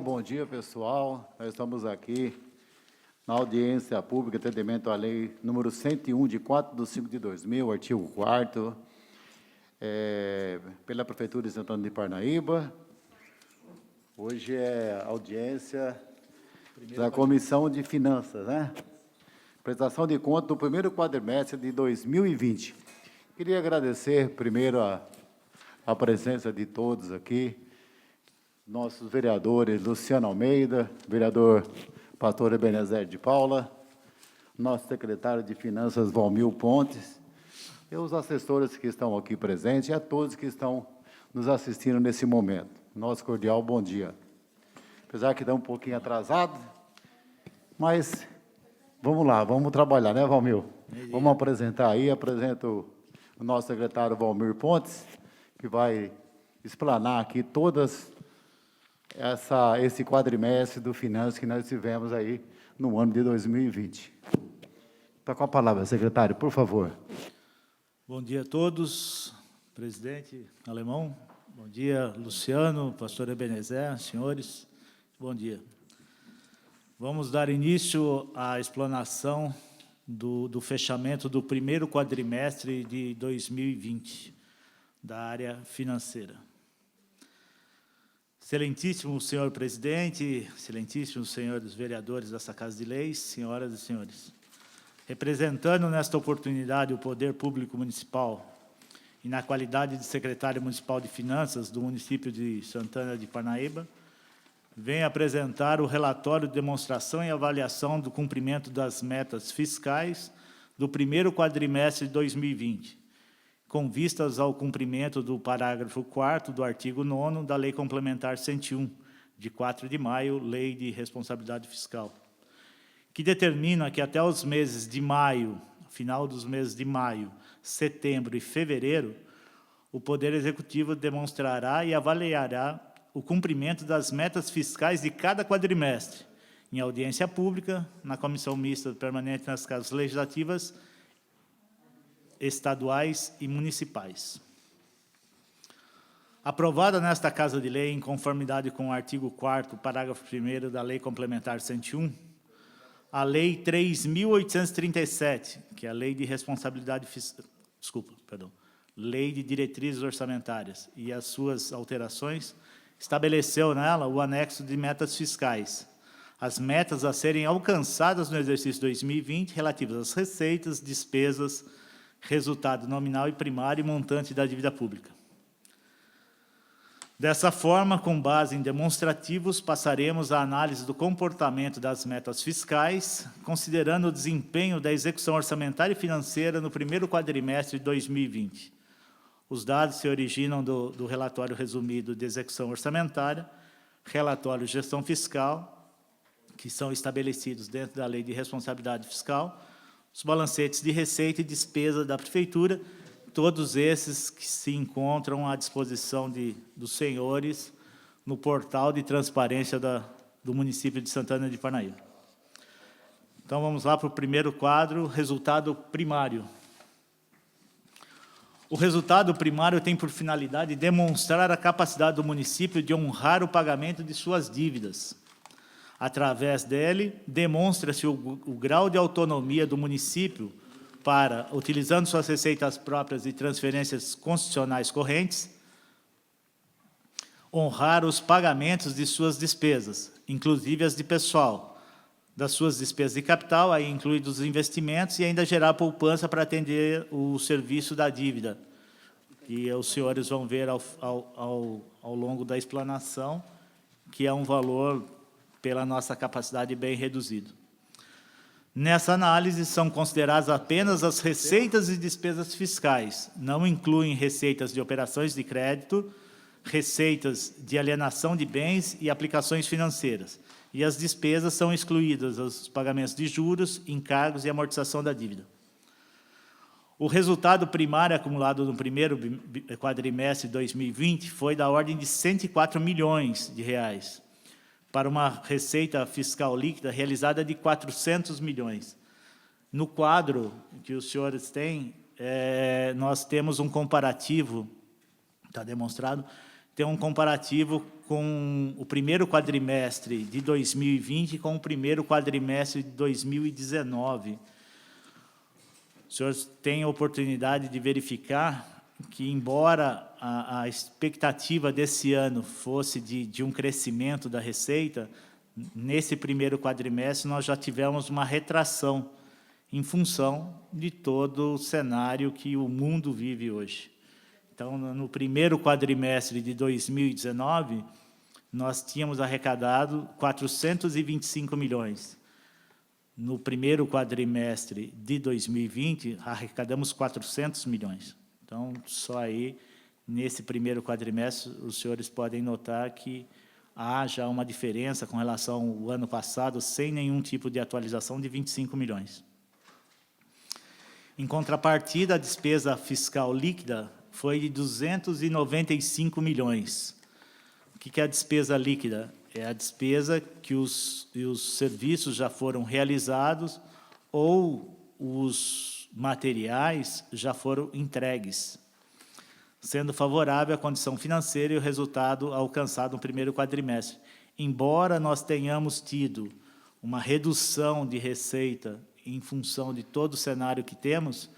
Bom dia, pessoal. Nós estamos aqui na audiência pública, atendimento à lei número 101, de 4/5/2000, artigo 4º, pela Prefeitura de Santana de Parnaíba. Hoje é audiência da Comissão de Finanças, né? Prestação de contas do primeiro quadrimestre de 2020. Queria agradecer primeiro a presença de todos aqui, nossos vereadores Luciano Almeida, vereador pastor Ebenezer de Paula, nosso secretário de Finanças Valmir Pontes, e os assessores que estão aqui presentes, e a todos que estão nos assistindo nesse momento. Nosso cordial bom dia. Apesar que está um pouquinho atrasado, mas vamos lá, vamos trabalhar, né, Valmir? Vamos apresentar aí, apresento o nosso secretário Valmir Pontes, que vai explanar aqui todas esse quadrimestre do Finanças que nós tivemos aí no ano de 2020. Está com a palavra, secretário, por favor. Bom dia a todos, presidente Alemão, bom dia, Luciano, pastor Ebenezer, senhores, bom dia. Vamos dar início à explanação do fechamento do primeiro quadrimestre de 2020, da área financeira. Excelentíssimo senhor presidente, excelentíssimos senhores vereadores dessa Casa de Leis, senhoras e senhores. Representando nesta oportunidade o Poder Público Municipal e na qualidade de secretário municipal de Finanças do município de Santana de Parnaíba, venho apresentar o relatório de demonstração e avaliação do cumprimento das metas fiscais do primeiro quadrimestre de 2020, com vistas ao cumprimento do parágrafo 4º do artigo 9º da Lei Complementar 101, de 4 de maio, Lei de Responsabilidade Fiscal, que determina que até os meses de maio, final dos meses de maio, setembro e fevereiro, o Poder Executivo demonstrará e avaliará o cumprimento das metas fiscais de cada quadrimestre, em audiência pública, na Comissão Mista Permanente nas Casas Legislativas, estaduais e municipais. Aprovada nesta Casa de Lei, em conformidade com o artigo 4º, parágrafo 1º da Lei Complementar 101, a Lei 3.837, que é a Lei de Responsabilidade Fiscal, Lei de Diretrizes Orçamentárias e as suas alterações, estabeleceu nela o anexo de metas fiscais, as metas a serem alcançadas no exercício 2020 relativas às receitas, despesas, resultado nominal e primário e montante da dívida pública. Dessa forma, com base em demonstrativos, passaremos à análise do comportamento das metas fiscais, considerando o desempenho da execução orçamentária e financeira no primeiro quadrimestre de 2020. Os dados se originam do relatório resumido de execução orçamentária, relatório de gestão fiscal, que são estabelecidos dentro da Lei de Responsabilidade Fiscal, os balancetes de receita e despesa da Prefeitura, todos esses que se encontram à disposição dos senhores no portal de transparência do município de Santana de Parnaíba. Então, vamos lá para o primeiro quadro, resultado primário. O resultado primário tem por finalidade demonstrar a capacidade do município de honrar o pagamento de suas dívidas. Através dele, demonstra-se o grau de autonomia do município para, utilizando suas receitas próprias e transferências constitucionais correntes, honrar os pagamentos de suas despesas, inclusive as de pessoal, das suas despesas de capital, aí incluídos os investimentos, e ainda gerar poupança para atender o serviço da dívida, que os senhores vão ver ao longo da explanação, que é um valor, pela nossa capacidade, bem reduzido. Nessa análise, são consideradas apenas as receitas e despesas fiscais, não incluem receitas de operações de crédito, receitas de alienação de bens e aplicações financeiras. E as despesas são excluídas os pagamentos de juros, encargos e amortização da dívida. O resultado primário acumulado no primeiro quadrimestre de 2020 foi da ordem de R$ 104 milhões, para uma receita fiscal líquida realizada de 400 milhões. No quadro que os senhores têm, nós temos um comparativo, está demonstrado, tem um comparativo com o primeiro quadrimestre de 2020 e com o primeiro quadrimestre de 2019. Os senhores têm a oportunidade de verificar que, embora a expectativa desse ano fosse de um crescimento da receita, nesse primeiro quadrimestre nós já tivemos uma retração em função de todo o cenário que o mundo vive hoje. Então, no primeiro quadrimestre de 2019, nós tínhamos arrecadado 425 milhões. No primeiro quadrimestre de 2020, arrecadamos 400 milhões. Então, só aí, nesse primeiro quadrimestre, os senhores podem notar que há já uma diferença com relação ao ano passado, sem nenhum tipo de atualização, de 25 milhões. Em contrapartida, a despesa fiscal líquida foi de 295 milhões. O que é a despesa líquida? É a despesa que os serviços já foram realizados ou os materiais já foram entregues, sendo favorável à condição financeira e o resultado alcançado no primeiro quadrimestre. Embora nós tenhamos tido uma redução de receita em função de todo o cenário que temos,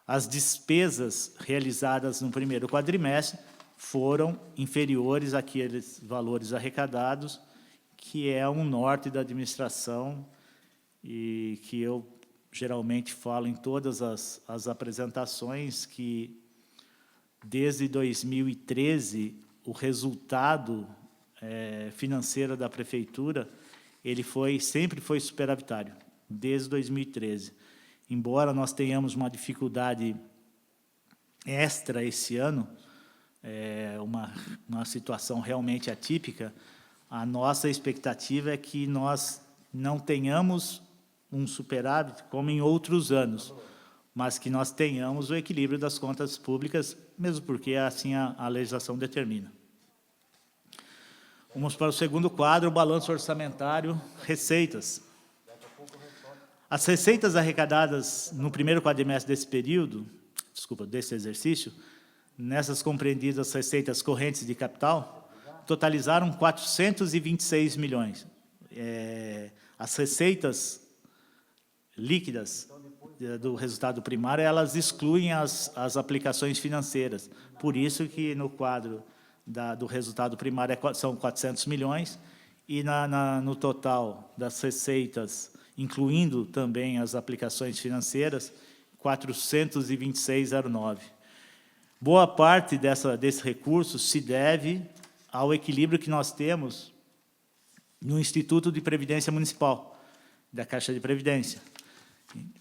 as despesas realizadas no primeiro quadrimestre foram inferiores àqueles valores arrecadados, que é um norte da administração e que eu geralmente falo em todas as apresentações, que desde 2013 o resultado financeiro da prefeitura sempre foi superavitário, desde 2013. Embora nós tenhamos uma dificuldade extra esse ano, uma situação realmente atípica, a nossa expectativa é que nós não tenhamos um superávit como em outros anos, mas que nós tenhamos o equilíbrio das contas públicas, mesmo porque assim a legislação determina. Vamos para o segundo quadro, o balanço orçamentário, receitas. As receitas arrecadadas no primeiro quadrimestre desse exercício, nessas compreendidas as receitas correntes de capital, totalizaram 426 milhões. As receitas líquidas do resultado primário, elas excluem as aplicações financeiras. Por isso que no quadro do resultado primário são 400 milhões e no total das receitas, incluindo também as aplicações financeiras, 426,09. Boa parte desse recurso se deve ao equilíbrio que nós temos no Instituto de Previdência Municipal, da Caixa de Previdência.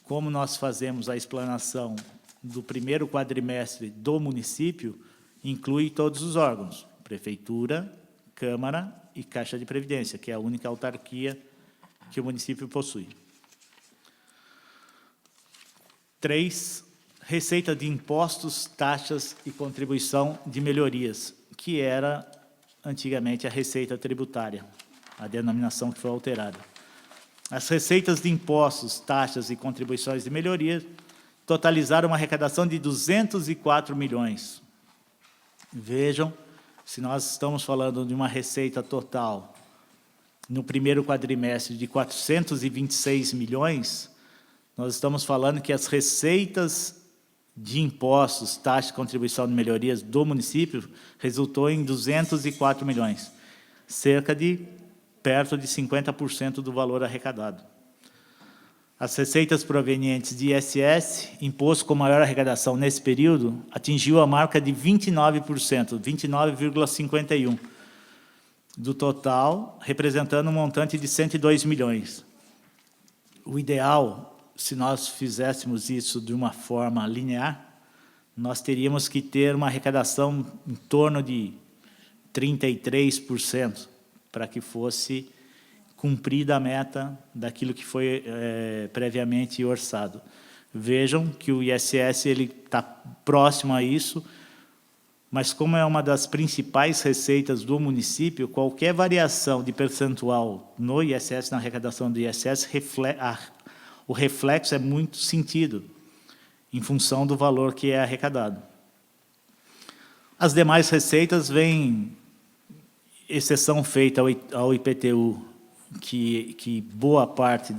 Como nós fazemos a explanação do primeiro quadrimestre do município, inclui todos os órgãos, Prefeitura, Câmara e Caixa de Previdência, que é a única autarquia que o município possui. 3, receita de impostos, taxas e contribuição de melhorias, que era antigamente a receita tributária, a denominação que foi alterada. As receitas de impostos, taxas e contribuições de melhorias totalizaram uma arrecadação de 204 milhões. Vejam, se nós estamos falando de uma receita total no primeiro quadrimestre de 426 milhões, nós estamos falando que as receitas de impostos, taxas e contribuição de melhorias do município resultou em 204 milhões, perto de 50% do valor arrecadado. As receitas provenientes de ISS, imposto com maior arrecadação nesse período, atingiu a marca de 29%, 29,51%, do total, representando um montante de 102 milhões. O ideal, se nós fizéssemos isso de uma forma linear, nós teríamos que ter uma arrecadação em torno de 33%, para que fosse cumprida a meta daquilo que foi previamente orçado. Vejam que o ISS está próximo a isso, mas como é uma das principais receitas do município, qualquer variação de percentual no ISS, na arrecadação do ISS, o reflexo é muito sentido, em função do valor que é arrecadado. As demais receitas vêm exceção feita ao IPTU, que boa parte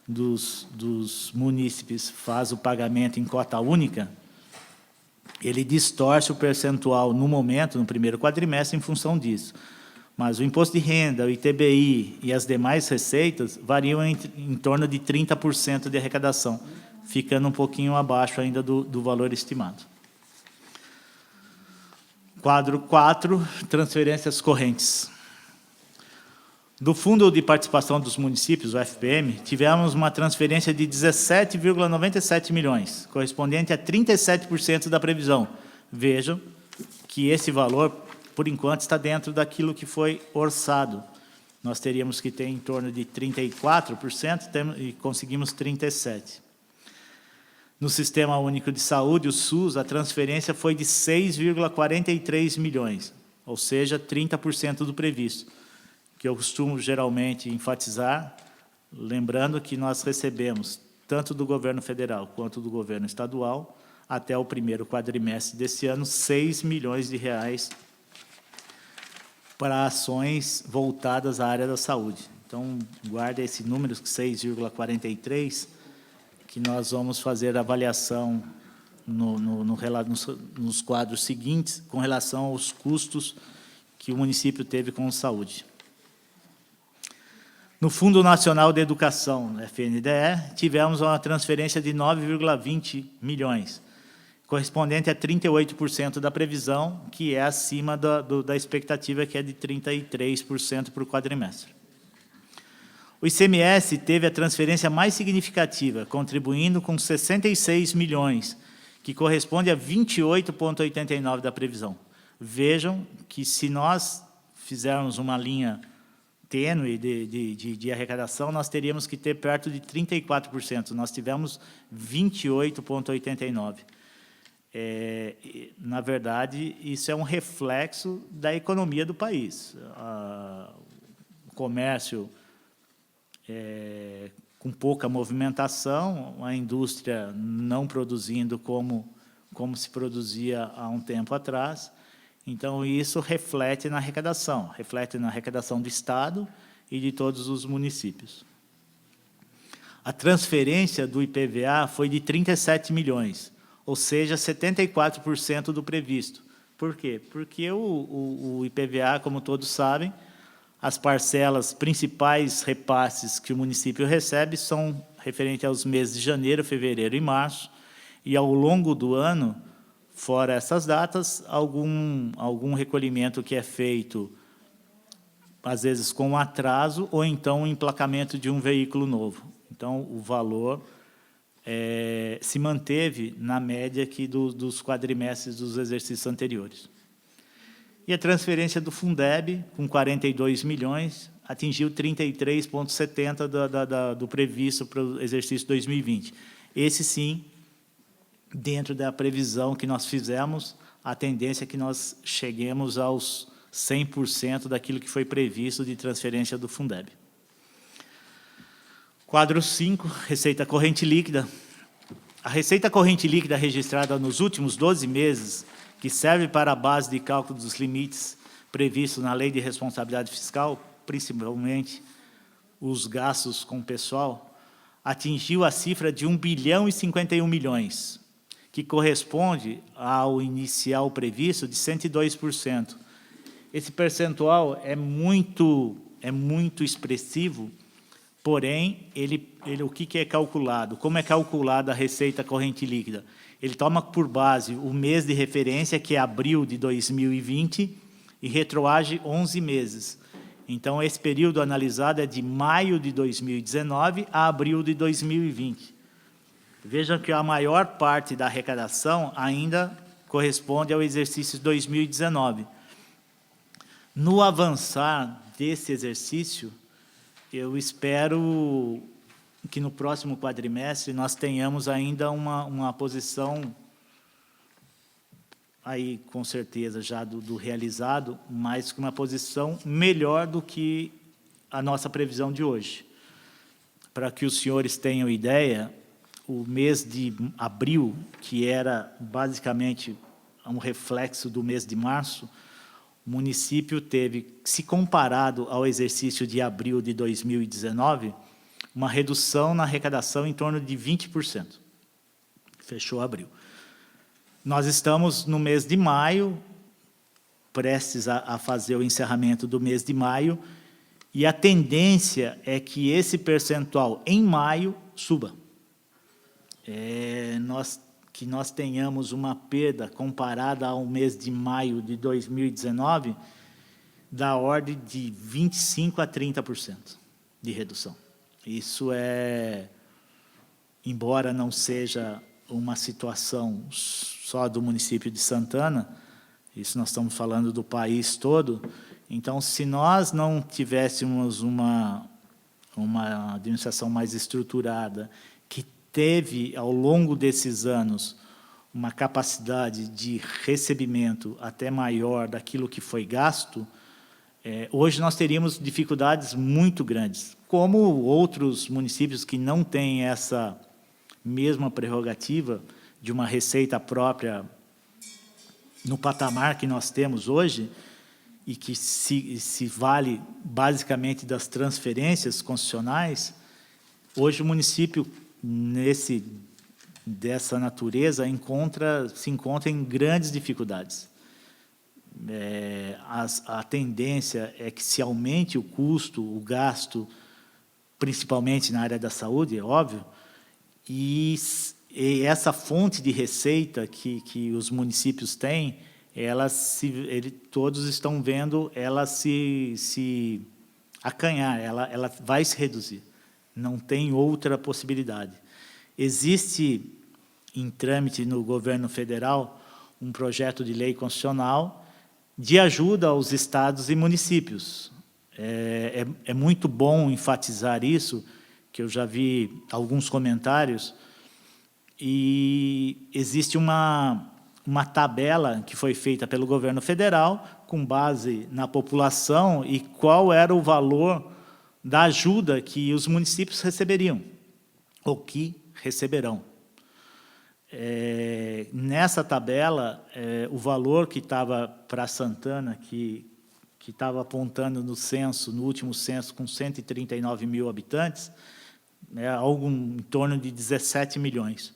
dos munícipes faz o pagamento em cota única, ele distorce o percentual no momento, no primeiro quadrimestre, em função disso. Mas o imposto de renda, o ITBI e as demais receitas variam em torno de 30% de arrecadação, ficando um pouquinho abaixo ainda do valor estimado. Quadro 4, transferências correntes. Do Fundo de Participação dos Municípios, o FPM, tivemos uma transferência de 17,97 milhões, correspondente a 37% da previsão. Vejam que esse valor, por enquanto, está dentro daquilo que foi orçado. Nós teríamos que ter em torno de 34% e conseguimos 37%. No Sistema Único de Saúde, o SUS, a transferência foi de 6,43 milhões, ou seja, 30% do previsto, que eu costumo geralmente enfatizar, lembrando que nós recebemos, tanto do governo federal quanto do governo estadual, até o primeiro quadrimestre desse ano, 6 milhões de reais para ações voltadas à área da saúde. Então, guarda esse número, 6,43, que nós vamos fazer a avaliação nos quadros seguintes, com relação aos custos que o município teve com saúde. No Fundo Nacional de Educação, FNDE, tivemos uma transferência de 9,20 milhões, correspondente a 38% da previsão, que é acima da expectativa, que é de 33% por quadrimestre. O ICMS teve a transferência mais significativa, contribuindo com 66 milhões, que corresponde a 28,89% da previsão. Vejam que, se nós fizermos uma linha tênue de arrecadação, nós teríamos que ter perto de 34%. Nós tivemos 28,89%. Na verdade, isso é um reflexo da economia do país. O comércio com pouca movimentação, a indústria não produzindo como se produzia há um tempo atrás. Então, isso reflete na arrecadação do Estado e de todos os municípios. A transferência do IPVA foi de 37 milhões, ou seja, 74% do previsto. Por quê? Porque o IPVA, como todos sabem, as parcelas principais repasses que o município recebe são referentes aos meses de janeiro, fevereiro e março, e ao longo do ano, fora essas datas, algum recolhimento que é feito, às vezes com atraso, ou então o emplacamento de um veículo novo. Então, o valor se manteve na média aqui dos quadrimestres dos exercícios anteriores. E a transferência do Fundeb, com 42 milhões, atingiu 33,70% do previsto para o exercício 2020. Esse, sim, dentro da previsão que nós fizemos, a tendência é que nós cheguemos aos 100% daquilo que foi previsto de transferência do Fundeb. Quadro 5, receita corrente líquida. A receita corrente líquida registrada nos últimos 12 meses, que serve para a base de cálculo dos limites previstos na Lei de Responsabilidade Fiscal, principalmente os gastos com pessoal, atingiu a cifra de 1 bilhão e 51 milhões, que corresponde ao inicial previsto de 102%. Esse percentual é muito expressivo, porém, o que é calculado? Como é calculada a receita corrente líquida? Ele toma por base o mês de referência, que é abril de 2020, e retroage 11 meses. Então, esse período analisado é de maio de 2019 a abril de 2020. Vejam que a maior parte da arrecadação ainda corresponde ao exercício 2019. No avançar desse exercício, eu espero que no próximo quadrimestre nós tenhamos ainda uma posição, aí com certeza já do realizado, mas com uma posição melhor do que a nossa previsão de hoje. Para que os senhores tenham ideia, o mês de abril, que era basicamente um reflexo do mês de março, o município teve, se comparado ao exercício de abril de 2019, uma redução na arrecadação em torno de 20%. Fechou abril. Nós estamos no mês de maio, prestes a fazer o encerramento do mês de maio, e a tendência é que esse percentual, em maio, suba. Que nós tenhamos uma perda comparada ao mês de maio de 2019, da ordem de 25% a 30% de redução. Isso embora não seja uma situação só do município de Santana, isso nós estamos falando do país todo. Então, se nós não tivéssemos uma administração mais estruturada, que teve, ao longo desses anos, uma capacidade de recebimento até maior daquilo que foi gasto, hoje nós teríamos dificuldades muito grandes, como outros municípios que não têm essa mesma prerrogativa de uma receita própria no patamar que nós temos hoje, e que se vale basicamente das transferências concessionais. Hoje o município, dessa natureza, se encontra em grandes dificuldades. A tendência é que se aumente o custo, o gasto, principalmente na área da saúde, é óbvio, e essa fonte de receita que os municípios têm, todos estão vendo ela se acanhar, ela vai se reduzir. Não tem outra possibilidade. Existe em trâmite no governo federal um projeto de lei constitucional de ajuda aos estados e municípios. É muito bom enfatizar isso, que eu já vi alguns comentários, e existe uma tabela que foi feita pelo governo federal, com base na população e qual era o valor da ajuda que os municípios receberiam, ou que receberão. Nessa tabela, o valor que estava para Santana, que estava apontando no último censo, com 139 mil habitantes, algo em torno de 17 milhões.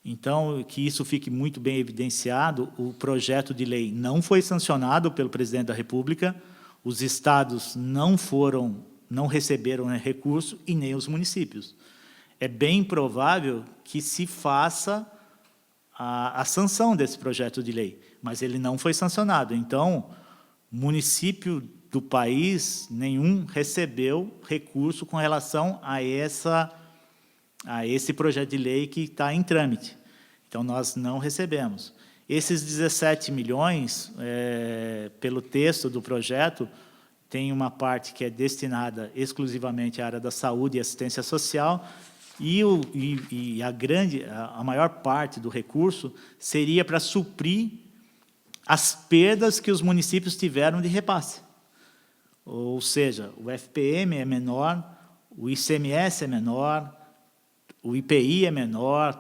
Então, que isso fique muito bem evidenciado, o projeto de lei não foi sancionado pelo presidente da República, os estados não receberam recurso, e nem os municípios. É bem provável que se faça a sanção desse projeto de lei, mas ele não foi sancionado. Então, município do país nenhum recebeu recurso com relação a esse projeto de lei que está em trâmite. Então, nós não recebemos. Esses 17 milhões, pelo texto do projeto, tem uma parte que é destinada exclusivamente à área da saúde e assistência social, e a maior parte do recurso seria para suprir as perdas que os municípios tiveram de repasse. Ou seja, o FPM é menor, o ICMS é menor, o IPI é menor,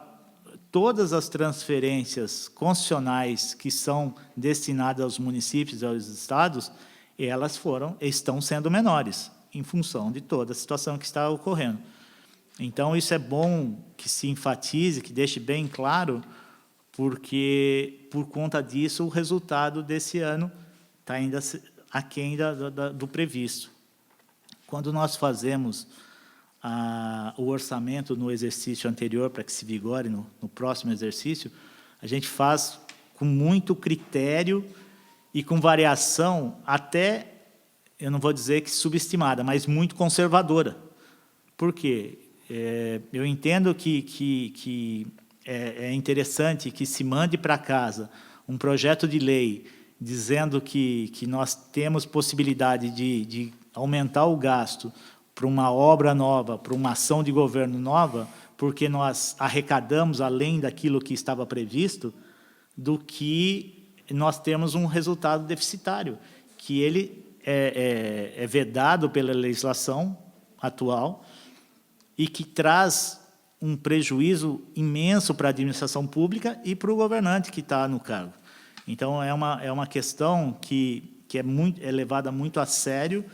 todas as transferências concessionais que são destinadas aos municípios e aos estados, elas estão sendo menores, em função de toda a situação que está ocorrendo. Então, isso é bom que se enfatize, que deixe bem claro, porque, por conta disso, o resultado desse ano está ainda aquém do previsto. Quando nós fazemos o orçamento no exercício anterior, para que se vigore no próximo exercício, a gente faz com muito critério e com variação até, eu não vou dizer que subestimada, mas muito conservadora. Por quê? Eu entendo que é interessante que se mande para casa um projeto de lei dizendo que nós temos possibilidade de aumentar o gasto para uma obra nova, para uma ação de governo nova, porque nós arrecadamos além daquilo que estava previsto, do que nós temos um resultado deficitário, que ele é vedado pela legislação atual e que traz um prejuízo imenso para a administração pública e para o governante que está no cargo. Então, é uma questão que que é levada muito a sério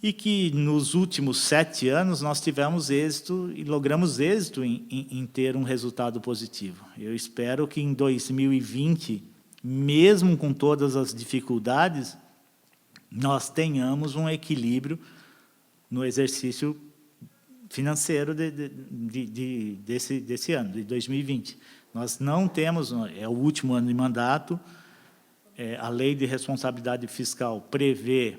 e que, nos últimos 7 anos, nós tivemos êxito e logramos êxito em ter um resultado positivo. Eu espero que, em 2020, mesmo com todas as dificuldades, nós tenhamos um equilíbrio no exercício financeiro desse ano, de 2020. Nós não temos, é o último ano de mandato, a Lei de Responsabilidade Fiscal prevê,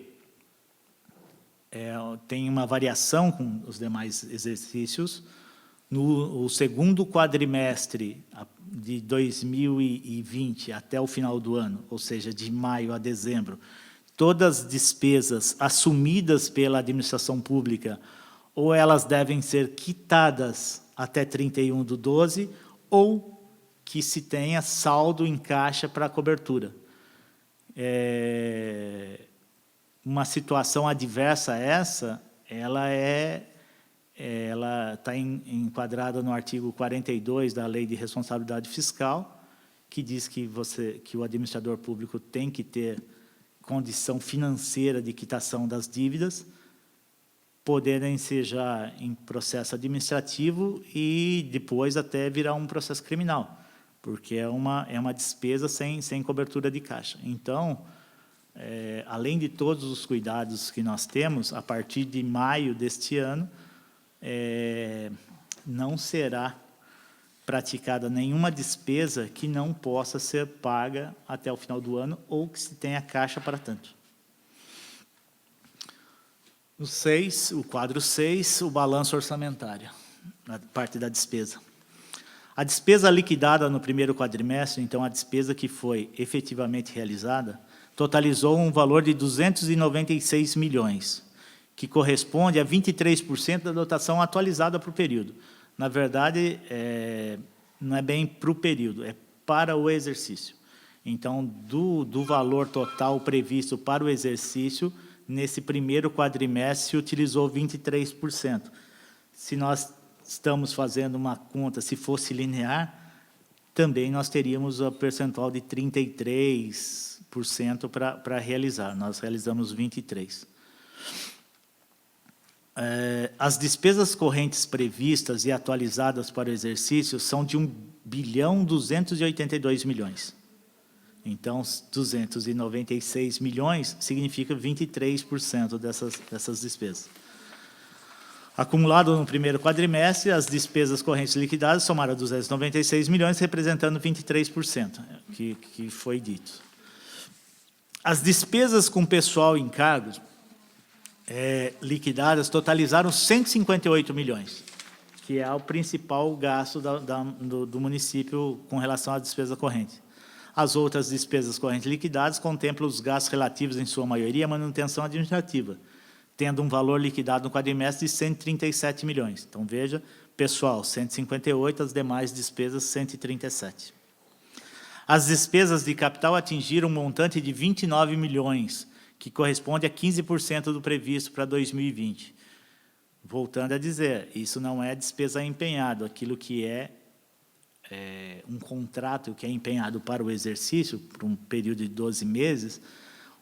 tem uma variação com os demais exercícios. No segundo quadrimestre de 2020 até o final do ano, ou seja, de maio a dezembro, todas as despesas assumidas pela administração pública, ou elas devem ser quitadas até 31/12, ou que se tenha saldo em caixa para a cobertura. Uma situação adversa a essa, ela está enquadrada no artigo 42 da Lei de Responsabilidade Fiscal, que diz que o administrador público tem que ter condição financeira de quitação das dívidas, poderem ser já em processo administrativo e depois até virar um processo criminal, porque é uma despesa sem cobertura de caixa. Então, além de todos os cuidados que nós temos, a partir de maio deste ano, não será praticada nenhuma despesa que não possa ser paga até o final do ano ou que se tenha caixa para tanto. O quadro 6, o balanço orçamentário, na parte da despesa. A despesa liquidada no primeiro quadrimestre, então a despesa que foi efetivamente realizada, totalizou um valor de 296 milhões, que corresponde a 23% da dotação atualizada para o período. Na verdade, não é bem para o período, é para o exercício. Então, do valor total previsto para o exercício, nesse primeiro quadrimestre, se utilizou 23%. Se nós estamos fazendo uma conta, se fosse linear, também nós teríamos o percentual de 33% para realizar. Nós realizamos 23%. As despesas correntes previstas e atualizadas para o exercício são de 1.282 bilhões. Então, 296 milhões significa 23% dessas despesas. Acumulado no primeiro quadrimestre, as despesas correntes liquidadas somaram 296 milhões, representando 23%, que foi dito. As despesas com pessoal e encargos liquidadas totalizaram 158 milhões, que é o principal gasto do município com relação à despesa corrente. As outras despesas correntes liquidadas contemplam os gastos relativos, em sua maioria, à manutenção administrativa, tendo um valor liquidado no quadrimestre de 137 milhões. Então, veja, pessoal, 158, as demais despesas, 137. As despesas de capital atingiram um montante de 29 milhões, que corresponde a 15% do previsto para 2020. Voltando a dizer, isso não é despesa empenhada, aquilo que é um contrato que é empenhado para o exercício, por um período de 12 meses,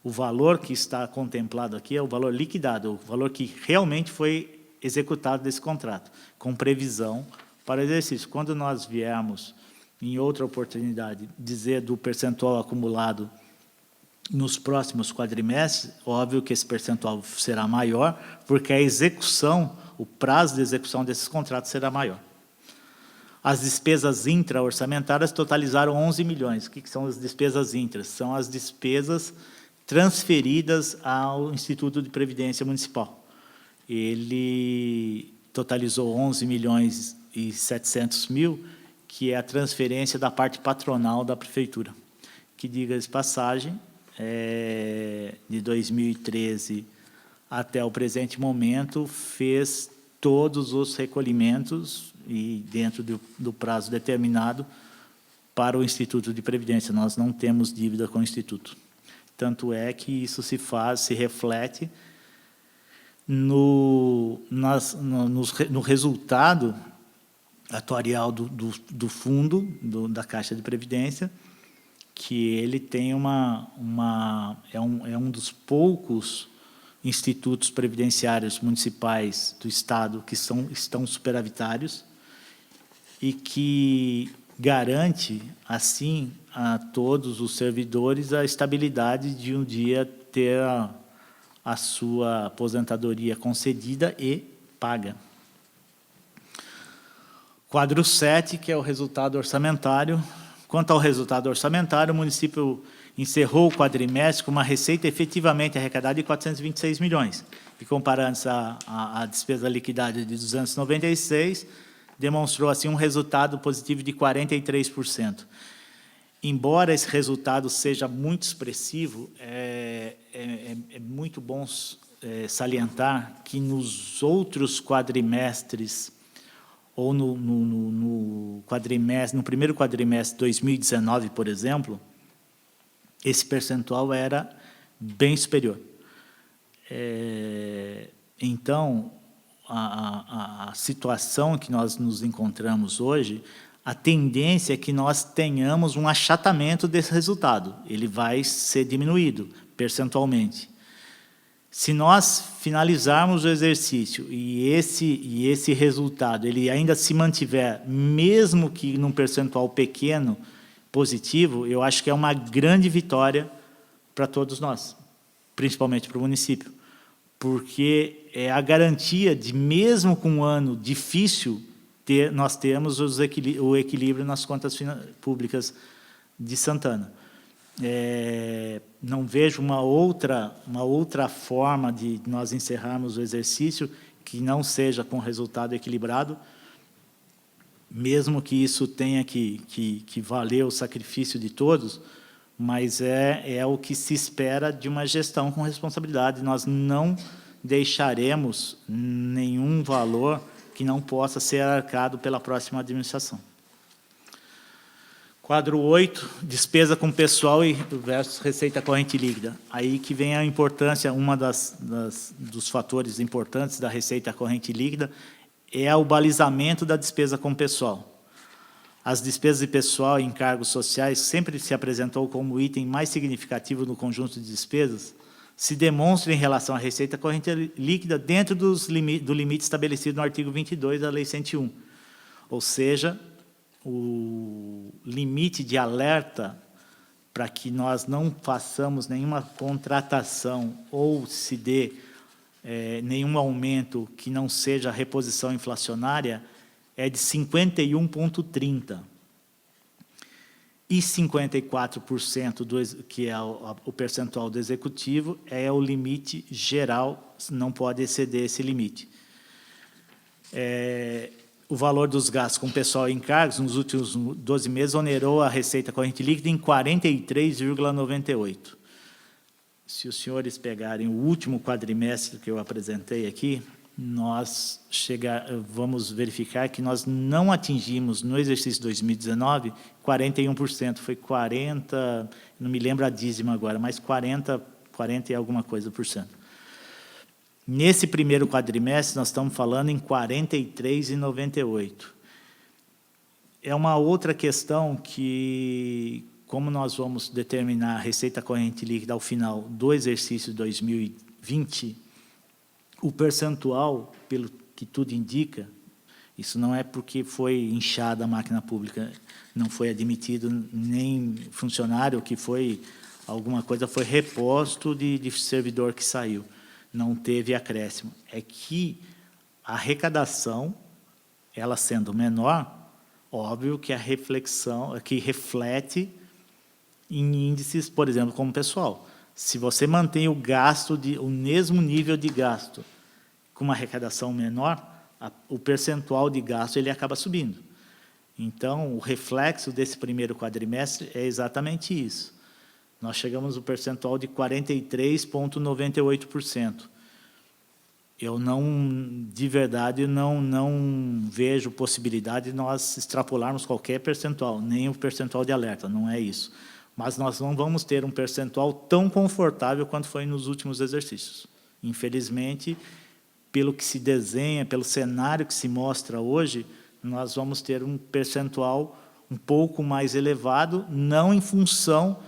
o valor que está contemplado aqui é o valor liquidado, o valor que realmente foi executado desse contrato, com previsão para o exercício. Quando nós viermos, em outra oportunidade, dizer do percentual acumulado nos próximos quadrimestres, óbvio que esse percentual será maior, porque a execução, o prazo de execução desses contratos será maior. As despesas intra-orçamentárias totalizaram 11 milhões. O que são as despesas intras? São as despesas transferidas ao Instituto de Previdência Municipal. Ele totalizou 11 milhões e 700 mil, que é a transferência da parte patronal da Prefeitura, que, diga-se de passagem, de 2013 até o presente momento, fez todos os recolhimentos e dentro do prazo determinado para o Instituto de Previdência. Nós não temos dívida com o Instituto. Tanto é que isso se reflete no resultado atuarial do fundo, da Caixa de Previdência, que ele tem é um dos poucos institutos previdenciários municipais do Estado que estão superavitários e que garante, assim, a todos os servidores a estabilidade de um dia ter a sua aposentadoria concedida e paga. Quadro 7, que é o resultado orçamentário. Quanto ao resultado orçamentário, o município encerrou o quadrimestre com uma receita efetivamente arrecadada de 426 milhões. E comparando-se à despesa liquidada de 296, demonstrou assim um resultado positivo de 43%. Embora esse resultado seja muito expressivo, é muito bom salientar que nos outros quadrimestres, ou no primeiro quadrimestre de 2019, por exemplo, esse percentual era bem superior. Então, a situação que nós nos encontramos hoje, a tendência é que nós tenhamos um achatamento desse resultado. Ele vai ser diminuído percentualmente. Se nós finalizarmos o exercício e esse resultado ele ainda se mantiver, mesmo que num percentual pequeno, positivo, eu acho que é uma grande vitória para todos nós, principalmente para o município, porque é a garantia de, mesmo com um ano difícil, nós temos o equilíbrio nas contas públicas de Santana. Não vejo uma outra forma de nós encerrarmos o exercício que não seja com resultado equilibrado, mesmo que isso tenha que valer o sacrifício de todos, mas é o que se espera de uma gestão com responsabilidade. Nós não deixaremos nenhum valor que não possa ser arcado pela próxima administração. Quadro 8, despesa com pessoal versus receita corrente líquida. Aí que vem a importância, dos fatores importantes da receita corrente líquida é o balizamento da despesa com pessoal. As despesas de pessoal e encargos sociais sempre se apresentou como o item mais significativo no conjunto de despesas, se demonstra em relação à receita corrente líquida dentro do limite estabelecido no artigo 22 da Lei 101. Ou seja, o limite de alerta para que nós não façamos nenhuma contratação ou se dê nenhum aumento que não seja reposição inflacionária é de 51,30%. E 54%, que é o percentual do executivo, é o limite geral, não pode exceder esse limite. O valor dos gastos com pessoal e encargos, nos últimos 12 meses, onerou a receita corrente líquida em 43,98%. Se os senhores pegarem o último quadrimestre que eu apresentei aqui, nós vamos verificar que nós não atingimos, no exercício 2019, 41%, foi 40%, não me lembro a dízima agora, mas 40 e alguma coisa por cento. Nesse primeiro quadrimestre, nós estamos falando em 43,98%. É uma outra questão que, como nós vamos determinar a receita corrente líquida ao final do exercício 2020, o percentual, pelo que tudo indica, isso não é porque foi inchada a máquina pública, não foi admitido nem funcionário que foi, alguma coisa foi reposto de servidor que saiu, não teve acréscimo. É que a arrecadação, ela sendo menor, óbvio que a reflexão, que reflete em índices, por exemplo, como pessoal. Se você mantém o mesmo nível de gasto com uma arrecadação menor, o percentual de gasto ele acaba subindo. Então, o reflexo desse primeiro quadrimestre é exatamente isso. Nós chegamos no percentual de 43,98%. Eu de verdade, não vejo possibilidade de nós extrapolarmos qualquer percentual, nem o percentual de alerta, não é isso. Mas nós não vamos ter um percentual tão confortável quanto foi nos últimos exercícios. Infelizmente, pelo que se desenha, pelo cenário que se mostra hoje, nós vamos ter um percentual um pouco mais elevado, não em função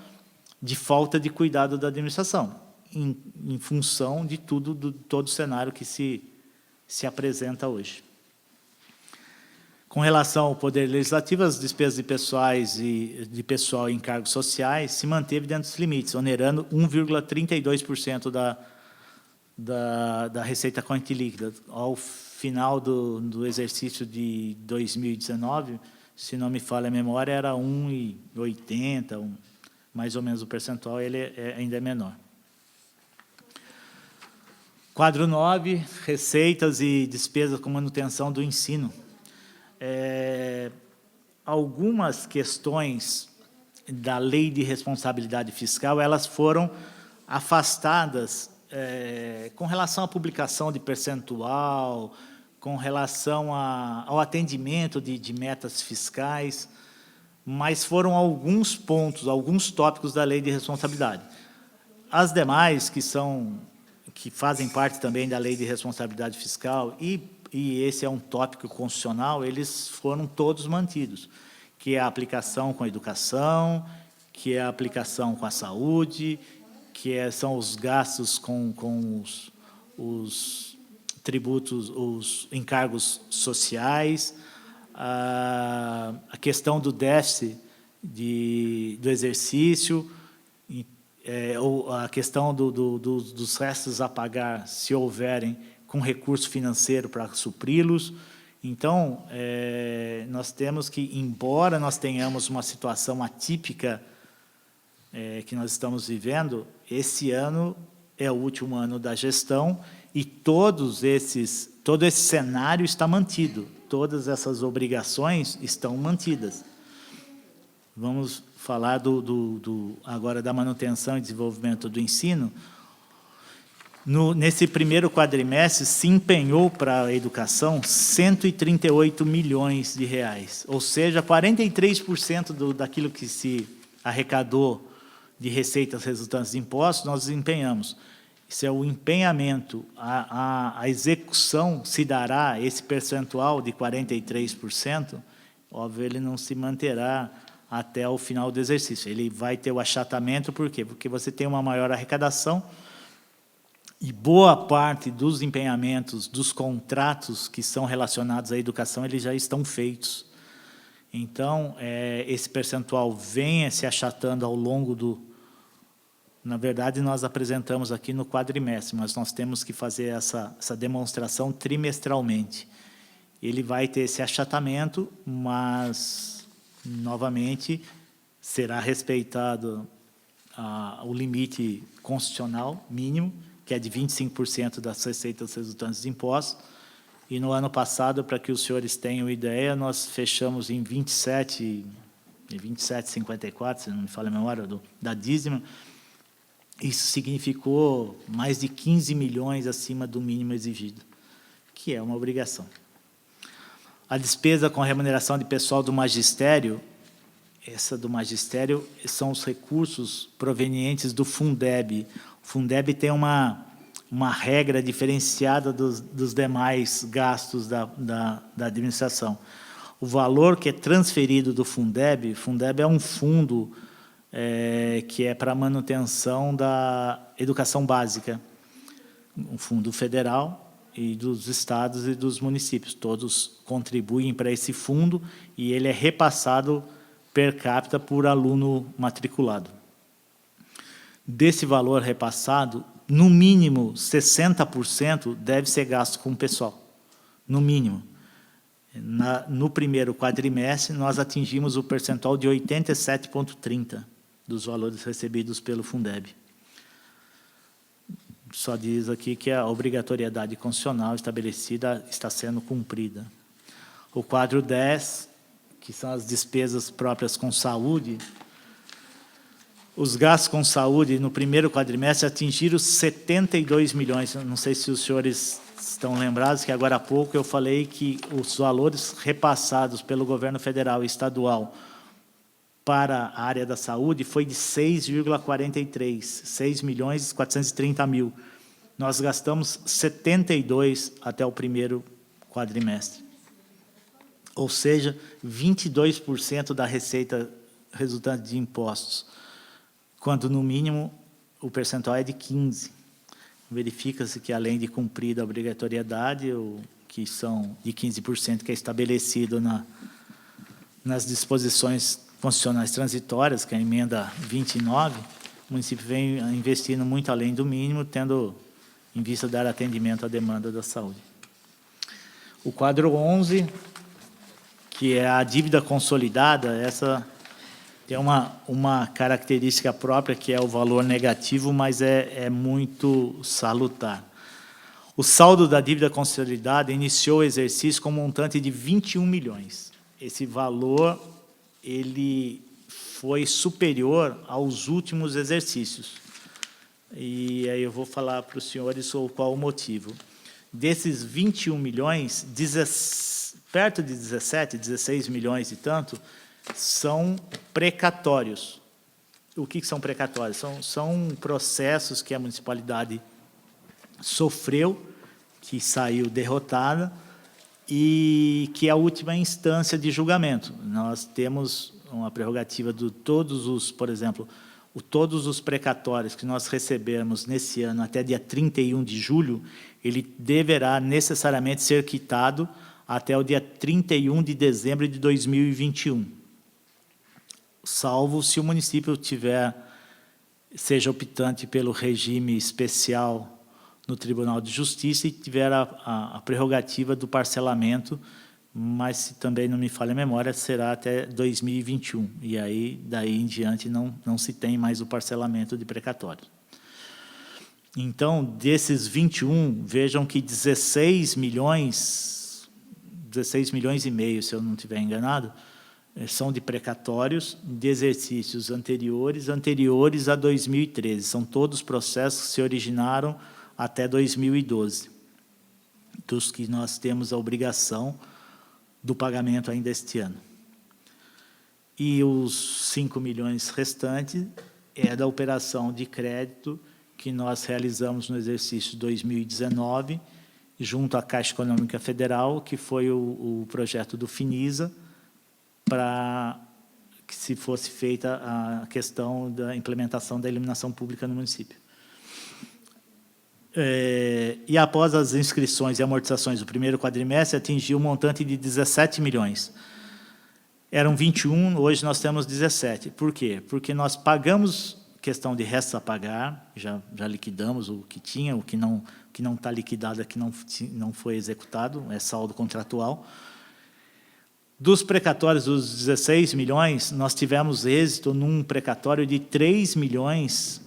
de falta de cuidado da administração, em função de todo o cenário que se apresenta hoje. Com relação ao Poder Legislativo, as despesas de pessoais e de pessoal em cargos sociais se manteve dentro dos limites, onerando 1,32% da receita corrente líquida. Ao final do exercício de 2019, se não me falha a memória, era 1,80%, mais ou menos o percentual, ele ainda é menor. Quadro 9, receitas e despesas com manutenção do ensino. Algumas questões da Lei de Responsabilidade Fiscal, elas foram afastadas com relação à publicação de percentual, com relação ao atendimento de metas fiscais, mas foram alguns pontos, alguns tópicos da Lei de Responsabilidade. As demais, que fazem parte também da Lei de Responsabilidade Fiscal, e esse é um tópico constitucional, eles foram todos mantidos, que é a aplicação com a educação, que é a aplicação com a saúde, são os gastos com os tributos, os encargos sociais, a questão do déficit do exercício, ou a questão dos restos a pagar, se houverem, com recurso financeiro para supri-los. Então, nós temos que, embora nós tenhamos uma situação atípica que nós estamos vivendo, esse ano é o último ano da gestão e todo esse cenário está mantido, todas essas obrigações estão mantidas. Vamos falar agora da manutenção e desenvolvimento do ensino. Nesse primeiro quadrimestre, se empenhou para a educação 138 milhões de reais, ou seja, 43% daquilo que se arrecadou de receitas resultantes de impostos, nós empenhamos. Isso é o empenhamento, a execução se dará, esse percentual de 43%, óbvio, ele não se manterá até o final do exercício. Ele vai ter o achatamento, por quê? Porque você tem uma maior arrecadação e boa parte dos empenhamentos, dos contratos que são relacionados à educação, eles já estão feitos. Então, esse percentual vem se achatando ao longo do... Na verdade, nós apresentamos aqui no quadrimestre, mas nós temos que fazer essa demonstração trimestralmente. Ele vai ter esse achatamento, mas, novamente, será respeitado o limite constitucional mínimo, que é de 25% das receitas resultantes de impostos, e no ano passado, para que os senhores tenham ideia, nós fechamos em 27,54, se não me falha a memória, da dízima. Isso significou mais de 15 milhões acima do mínimo exigido, que é uma obrigação. A despesa com a remuneração de pessoal do magistério, essa do magistério são os recursos provenientes do Fundeb. O Fundeb tem uma regra diferenciada dos demais gastos da administração. O valor que é transferido do Fundeb é um fundo que é para a manutenção da educação básica, um fundo federal e dos estados e dos municípios. Todos contribuem para esse fundo e ele é repassado per capita por aluno matriculado. Desse valor repassado, no mínimo 60% deve ser gasto com o pessoal, no mínimo. No primeiro quadrimestre, nós atingimos o percentual de 87,30% dos valores recebidos pelo Fundeb. Só diz aqui que a obrigatoriedade constitucional estabelecida está sendo cumprida. O quadro 10, que são as despesas próprias com saúde, os gastos com saúde no primeiro quadrimestre atingiram 72 milhões. Não sei se os senhores estão lembrados que agora há pouco eu falei que os valores repassados pelo governo federal e estadual para a área da saúde foi de 6,43, 6.430.000. Nós gastamos 72 até o primeiro quadrimestre. ou seja, 22% da receita resultante de impostos, quando, no mínimo, o percentual é de 15%. Verifica-se que, além de cumprida a obrigatoriedade, que são de 15%, que é estabelecido nas disposições constitucionais transitórias, que é a emenda 29, o município vem investindo muito além do mínimo, tendo em vista dar atendimento à demanda da saúde. O quadro 11, que é a dívida consolidada, essa tem uma característica própria, que é o valor negativo, mas é muito salutar. O saldo da dívida consolidada iniciou o exercício com um montante de 21 milhões. Esse valor ele foi superior aos últimos exercícios. E aí eu vou falar para os senhores qual o motivo. Desses 21 milhões, perto de 17, 16 milhões e tanto, são precatórios. O que são precatórios? São processos que a municipalidade sofreu, que saiu derrotada, e que é a última instância de julgamento. Nós temos uma prerrogativa de todos os, por exemplo, todos os precatórios que nós recebermos nesse ano até dia 31 de julho, ele deverá necessariamente ser quitado até o dia 31 de dezembro de 2021. Salvo se o município seja optante pelo regime especial no Tribunal de Justiça e tiver a prerrogativa do parcelamento, mas, se também não me falha a memória, será até 2021. E aí, daí em diante, não se tem mais o parcelamento de precatório. Então, desses 21, vejam que 16 milhões e meio, se eu não estiver enganado, são de precatórios de exercícios anteriores a 2013. São todos processos que se originaram até 2012, dos que nós temos a obrigação do pagamento ainda este ano. E os 5 milhões restantes é da operação de crédito que nós realizamos no exercício 2019, junto à Caixa Econômica Federal, que foi o projeto do FINISA, para que se fosse feita a questão da implementação da iluminação pública no município. E após as inscrições e amortizações do primeiro quadrimestre, atingiu um montante de 17 milhões. Eram 21, hoje nós temos 17. Por quê? Porque nós pagamos questão de restos a pagar, já liquidamos o que tinha, o que não está liquidado é que não foi executado, é saldo contratual. Dos precatórios dos 16 milhões, nós tivemos êxito num precatório de 3 milhões,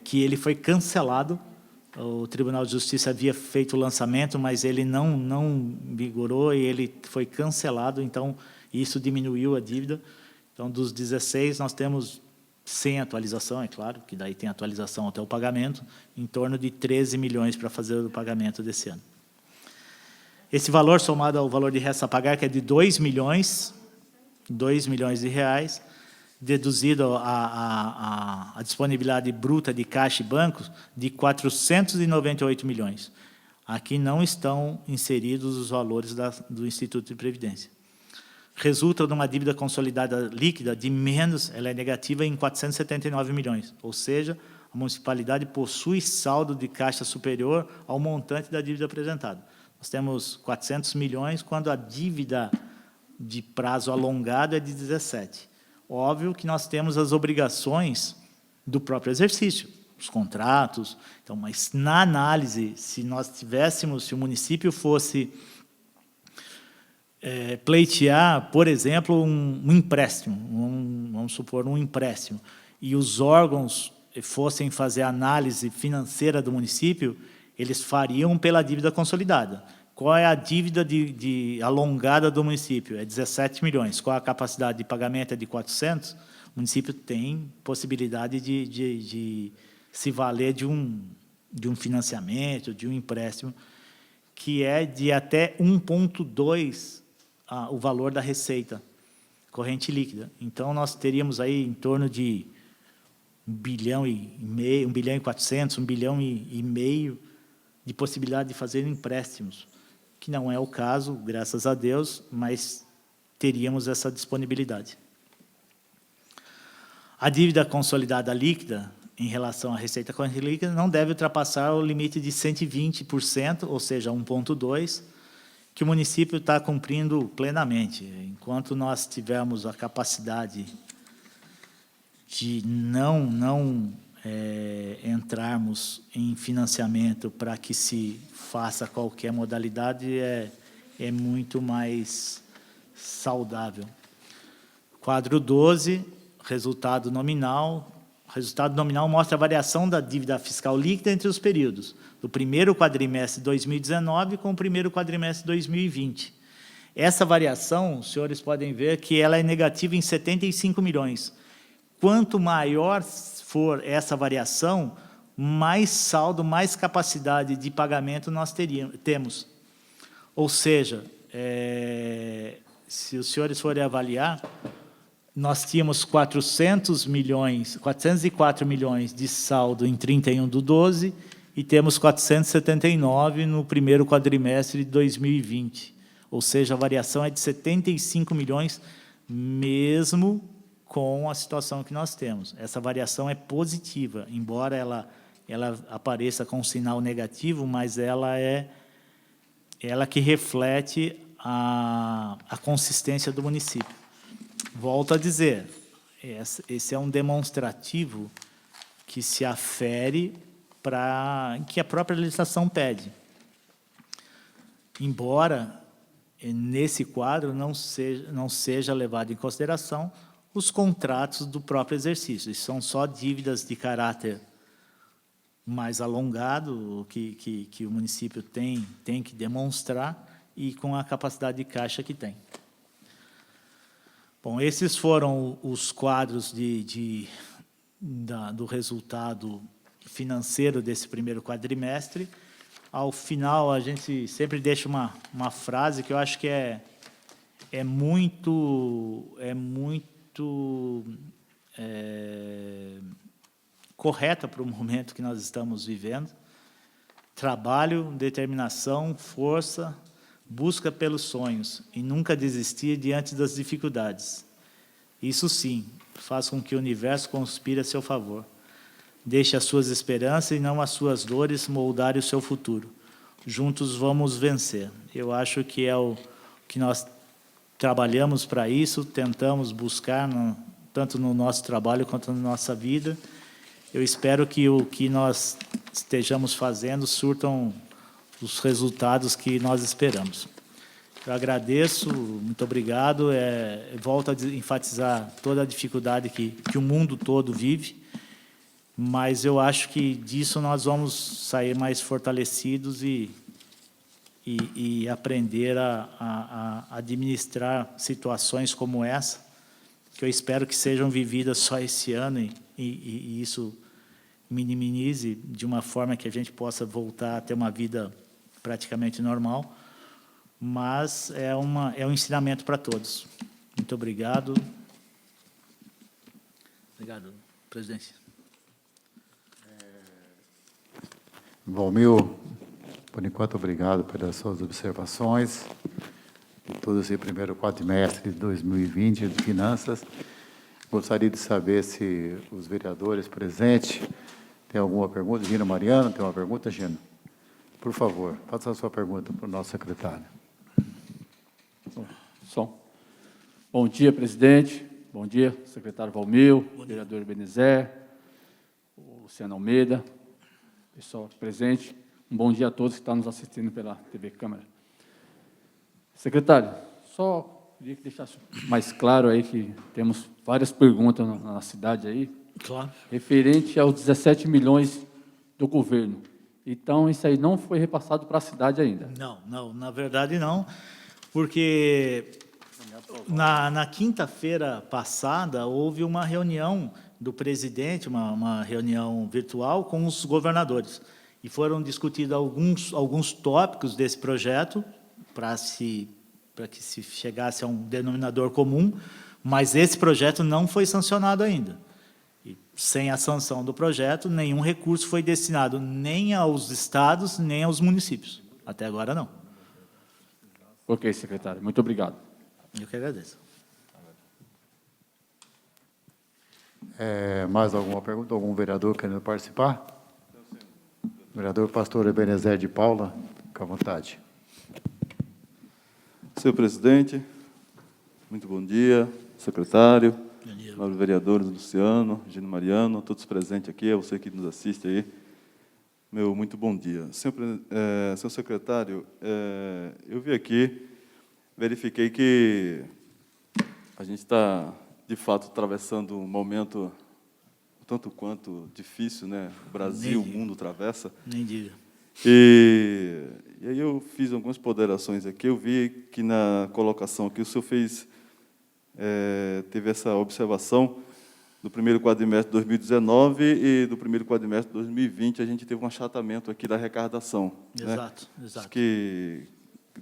que ele foi cancelado. O Tribunal de Justiça havia feito o lançamento, mas ele não vigorou e ele foi cancelado, então isso diminuiu a dívida. Então, dos 16, nós temos, sem atualização, é claro, que daí tem atualização até o pagamento, em torno de 13 milhões para fazer o pagamento desse ano. Esse valor, somado ao valor de restos a pagar, que é de 2 milhões de reais, deduzido a disponibilidade bruta de caixa e bancos, de 498 milhões. Aqui não estão inseridos os valores do Instituto de Previdência. Resulta de uma dívida consolidada líquida de menos, ela é negativa em 479 milhões, ou seja, a municipalidade possui saldo de caixa superior ao montante da dívida apresentada. Nós temos 400 milhões, quando a dívida de prazo alongado é de 17. Óbvio que nós temos as obrigações do próprio exercício, os contratos. Então, mas na análise, se o município fosse pleitear, por exemplo, um empréstimo, vamos supor um empréstimo, e os órgãos fossem fazer a análise financeira do município, eles fariam pela dívida consolidada. Qual é a dívida de alongada do município? É 17 milhões. Qual a capacidade de pagamento? É de 400. O município tem possibilidade de se valer de um financiamento, de um empréstimo, que é de até 1,2 o valor da receita corrente líquida. Então, nós teríamos aí em torno de 1 bilhão e meio, 1 bilhão e 400, 1 bilhão e meio de possibilidade de fazer empréstimos. que não é o caso, graças a Deus, mas teríamos essa disponibilidade. A dívida consolidada líquida, em relação à receita corrente líquida, não deve ultrapassar o limite de 120%, ou seja, 1,2%, que o município está cumprindo plenamente. Enquanto nós tivermos a capacidade de não entrarmos em financiamento para que se faça qualquer modalidade, é muito mais saudável. Quadro 12, resultado nominal. O resultado nominal mostra a variação da dívida fiscal líquida entre os períodos, do primeiro quadrimestre de 2019 com o primeiro quadrimestre de 2020. Essa variação, os senhores podem ver que ela é negativa em 75 milhões. Quanto maior for essa variação, mais saldo, mais capacidade de pagamento nós temos. Ou seja, se os senhores forem avaliar, nós tínhamos 404 milhões de saldo em 31/12 e temos 479 no primeiro quadrimestre de 2020. Ou seja, a variação é de 75 milhões, mesmo com a situação que nós temos. Essa variação é positiva, embora ela apareça com um sinal negativo, mas ela que reflete a consistência do município. Volto a dizer, esse é um demonstrativo que se afere para que a própria legislação pede. Embora, nesse quadro, não seja levado em consideração os contratos do próprio exercício. Isso são só dívidas de caráter mais alongado, que o município tem que demonstrar e com a capacidade de caixa que tem. Bom, esses foram os quadros do resultado financeiro desse primeiro quadrimestre. Ao final, a gente sempre deixa uma frase que eu acho que é muito correta para o momento que nós estamos vivendo. Trabalho, determinação, força, busca pelos sonhos e nunca desistir diante das dificuldades. Isso sim, faz com que o universo conspire a seu favor. Deixe as suas esperanças e não as suas dores moldarem o seu futuro. Juntos vamos vencer. Eu acho que é o que nós trabalhamos para isso, tentamos buscar, tanto no nosso trabalho quanto na nossa vida. Eu espero que o que nós estejamos fazendo surtam os resultados que nós esperamos. Eu agradeço, muito obrigado. Volto a enfatizar toda a dificuldade que o mundo todo vive, mas eu acho que disso nós vamos sair mais fortalecidos e aprender a administrar situações como essa, que eu espero que sejam vividas só esse ano e isso minimize de uma forma que a gente possa voltar a ter uma vida praticamente normal, mas é um ensinamento para todos. Muito obrigado. Obrigado, presidente. Valmir, por enquanto, obrigado pelas suas observações. Todo esse primeiro quadrimestre de 2020 de finanças. Gostaria de saber se os vereadores presentes têm alguma pergunta. Gino Mariano, tem uma pergunta, Gino? Por favor, faça a sua pergunta para o nosso secretário. Bom dia, presidente. Bom dia, secretário Valmir, vereador Benezé, o Luciano Almeida, pessoal presente. Um bom dia a todos que estão nos assistindo pela TV Câmara. Secretário, só queria que deixasse mais claro aí que temos várias perguntas na cidade aí, Claro. referente aos 17 milhões do governo. Então, isso aí não foi repassado para a cidade ainda. Não, na verdade não, porque na quinta-feira passada houve uma reunião do presidente, uma reunião virtual com os governadores, e foram discutidos alguns tópicos desse projeto para que se chegasse a um denominador comum, mas esse projeto não foi sancionado ainda. E, sem a sanção do projeto, nenhum recurso foi destinado nem aos estados, nem aos municípios. Até agora, não. Ok, secretário. Muito obrigado. Eu que agradeço. Mais alguma pergunta? Algum vereador querendo participar? Vereador Pastor Ebenezer de Paula, fica à vontade. Senhor presidente, muito bom dia, secretário, Bom dia. nobres vereadores, Luciano, Gino Mariano, todos presentes aqui, você que nos assiste aí, meu muito bom dia. Senhor secretário, eu vi aqui, verifiquei que a gente está, de fato, atravessando um momento tanto quanto difícil, né? O Brasil, o mundo atravessa. Nem diga. E aí eu fiz algumas ponderações aqui, eu vi que na colocação que o senhor fez, teve essa observação do primeiro quadrimestre de 2019 e do primeiro quadrimestre de 2020, a gente teve um achatamento aqui da arrecadação. Exato, né? exato. Que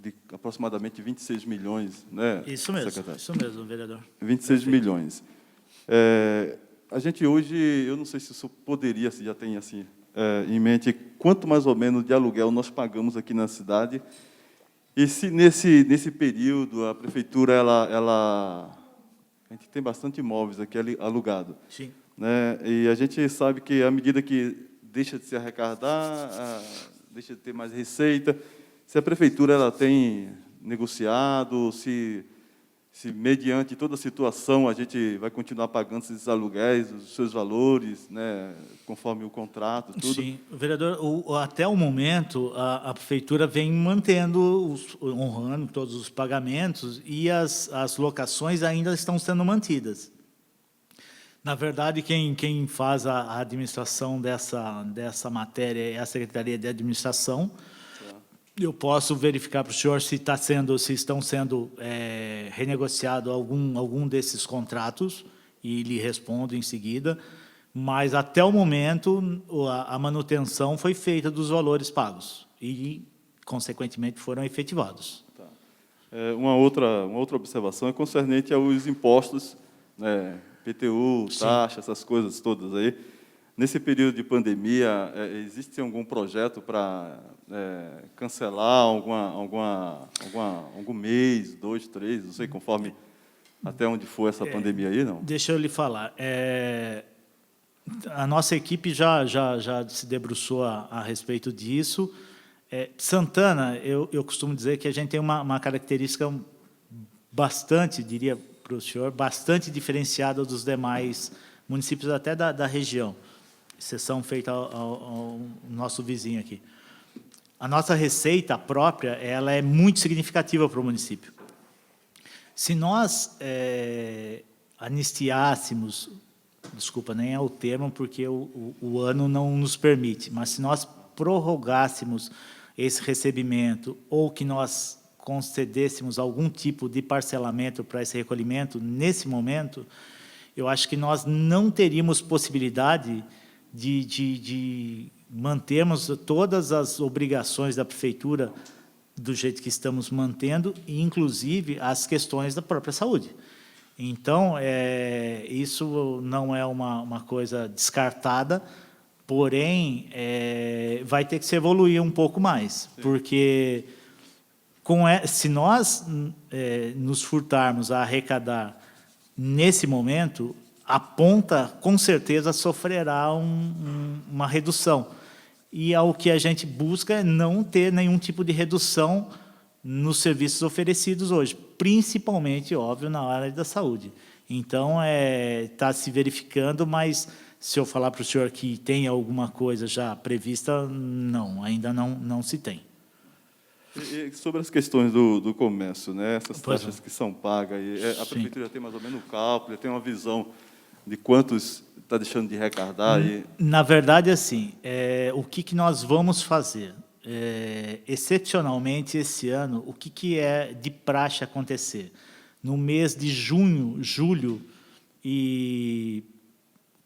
de aproximadamente 26 milhões, né, Isso mesmo, secretário? isso mesmo, vereador. 26 Perfeito. milhões. A gente hoje, eu não sei se o senhor poderia, se já tem assim, em mente, quanto mais ou menos de aluguel nós pagamos aqui na cidade, e se nesse período a prefeitura, a gente tem bastante imóveis aqui alugado, Sim. né? E a gente sabe que à medida que deixa de se arrecadar, deixa de ter mais receita, se a prefeitura ela tem negociado, se mediante toda a situação a gente vai continuar pagando esses aluguéis, os seus valores, né, conforme o contrato, tudo. Sim, vereador, até o momento, a prefeitura vem mantendo, honrando todos os pagamentos e as locações ainda estão sendo mantidas. Na verdade, quem faz a administração dessa matéria é a Secretaria de Administração. Eu posso verificar para o senhor se estão sendo renegociados algum desses contratos e lhe respondo em seguida. Mas até o momento a manutenção foi feita dos valores pagos e, consequentemente, foram efetivados. Tá. Uma outra observação é concernente aos impostos, né, PTU, taxa, essas coisas todas aí. Nesse período de pandemia, existe algum projeto para cancelar algum mês, 2, 3, não sei, conforme até onde for essa pandemia aí, não? Deixa eu lhe falar. A nossa equipe já se debruçou a respeito disso. Santana, eu costumo dizer que a gente tem uma característica bastante, diria para o senhor, bastante diferenciada dos demais municípios até da região, exceção feita ao nosso vizinho aqui. A nossa receita própria ela é muito significativa para o município. Se nós anistiássemos, desculpa, nem é o termo, porque o ano não nos permite, mas se nós prorrogássemos esse recebimento ou que nós concedêssemos algum tipo de parcelamento para esse recolhimento, nesse momento, eu acho que nós não teríamos possibilidade de mantermos todas as obrigações da prefeitura do jeito que estamos mantendo, e, inclusive, as questões da própria saúde. Então, isso não é uma coisa descartada, porém, vai ter que se evoluir um pouco mais, porque se nós nos furtarmos a arrecadar nesse momento, a ponta, com certeza, sofrerá uma redução. E o que a gente busca é não ter nenhum tipo de redução nos serviços oferecidos hoje, principalmente, óbvio, na área da saúde. Então, está se verificando, mas se eu falar para o senhor que tem alguma coisa já prevista, não, ainda não se tem. E sobre as questões do comércio, né, essas Pois taxas que são pagas, a Sim. prefeitura já tem mais ou menos um cálculo, já tem uma visão de quantos está deixando de arrecadar? Na verdade, assim, o que nós vamos fazer? Excepcionalmente, esse ano, o que é de praxe acontecer? No mês de junho, julho e,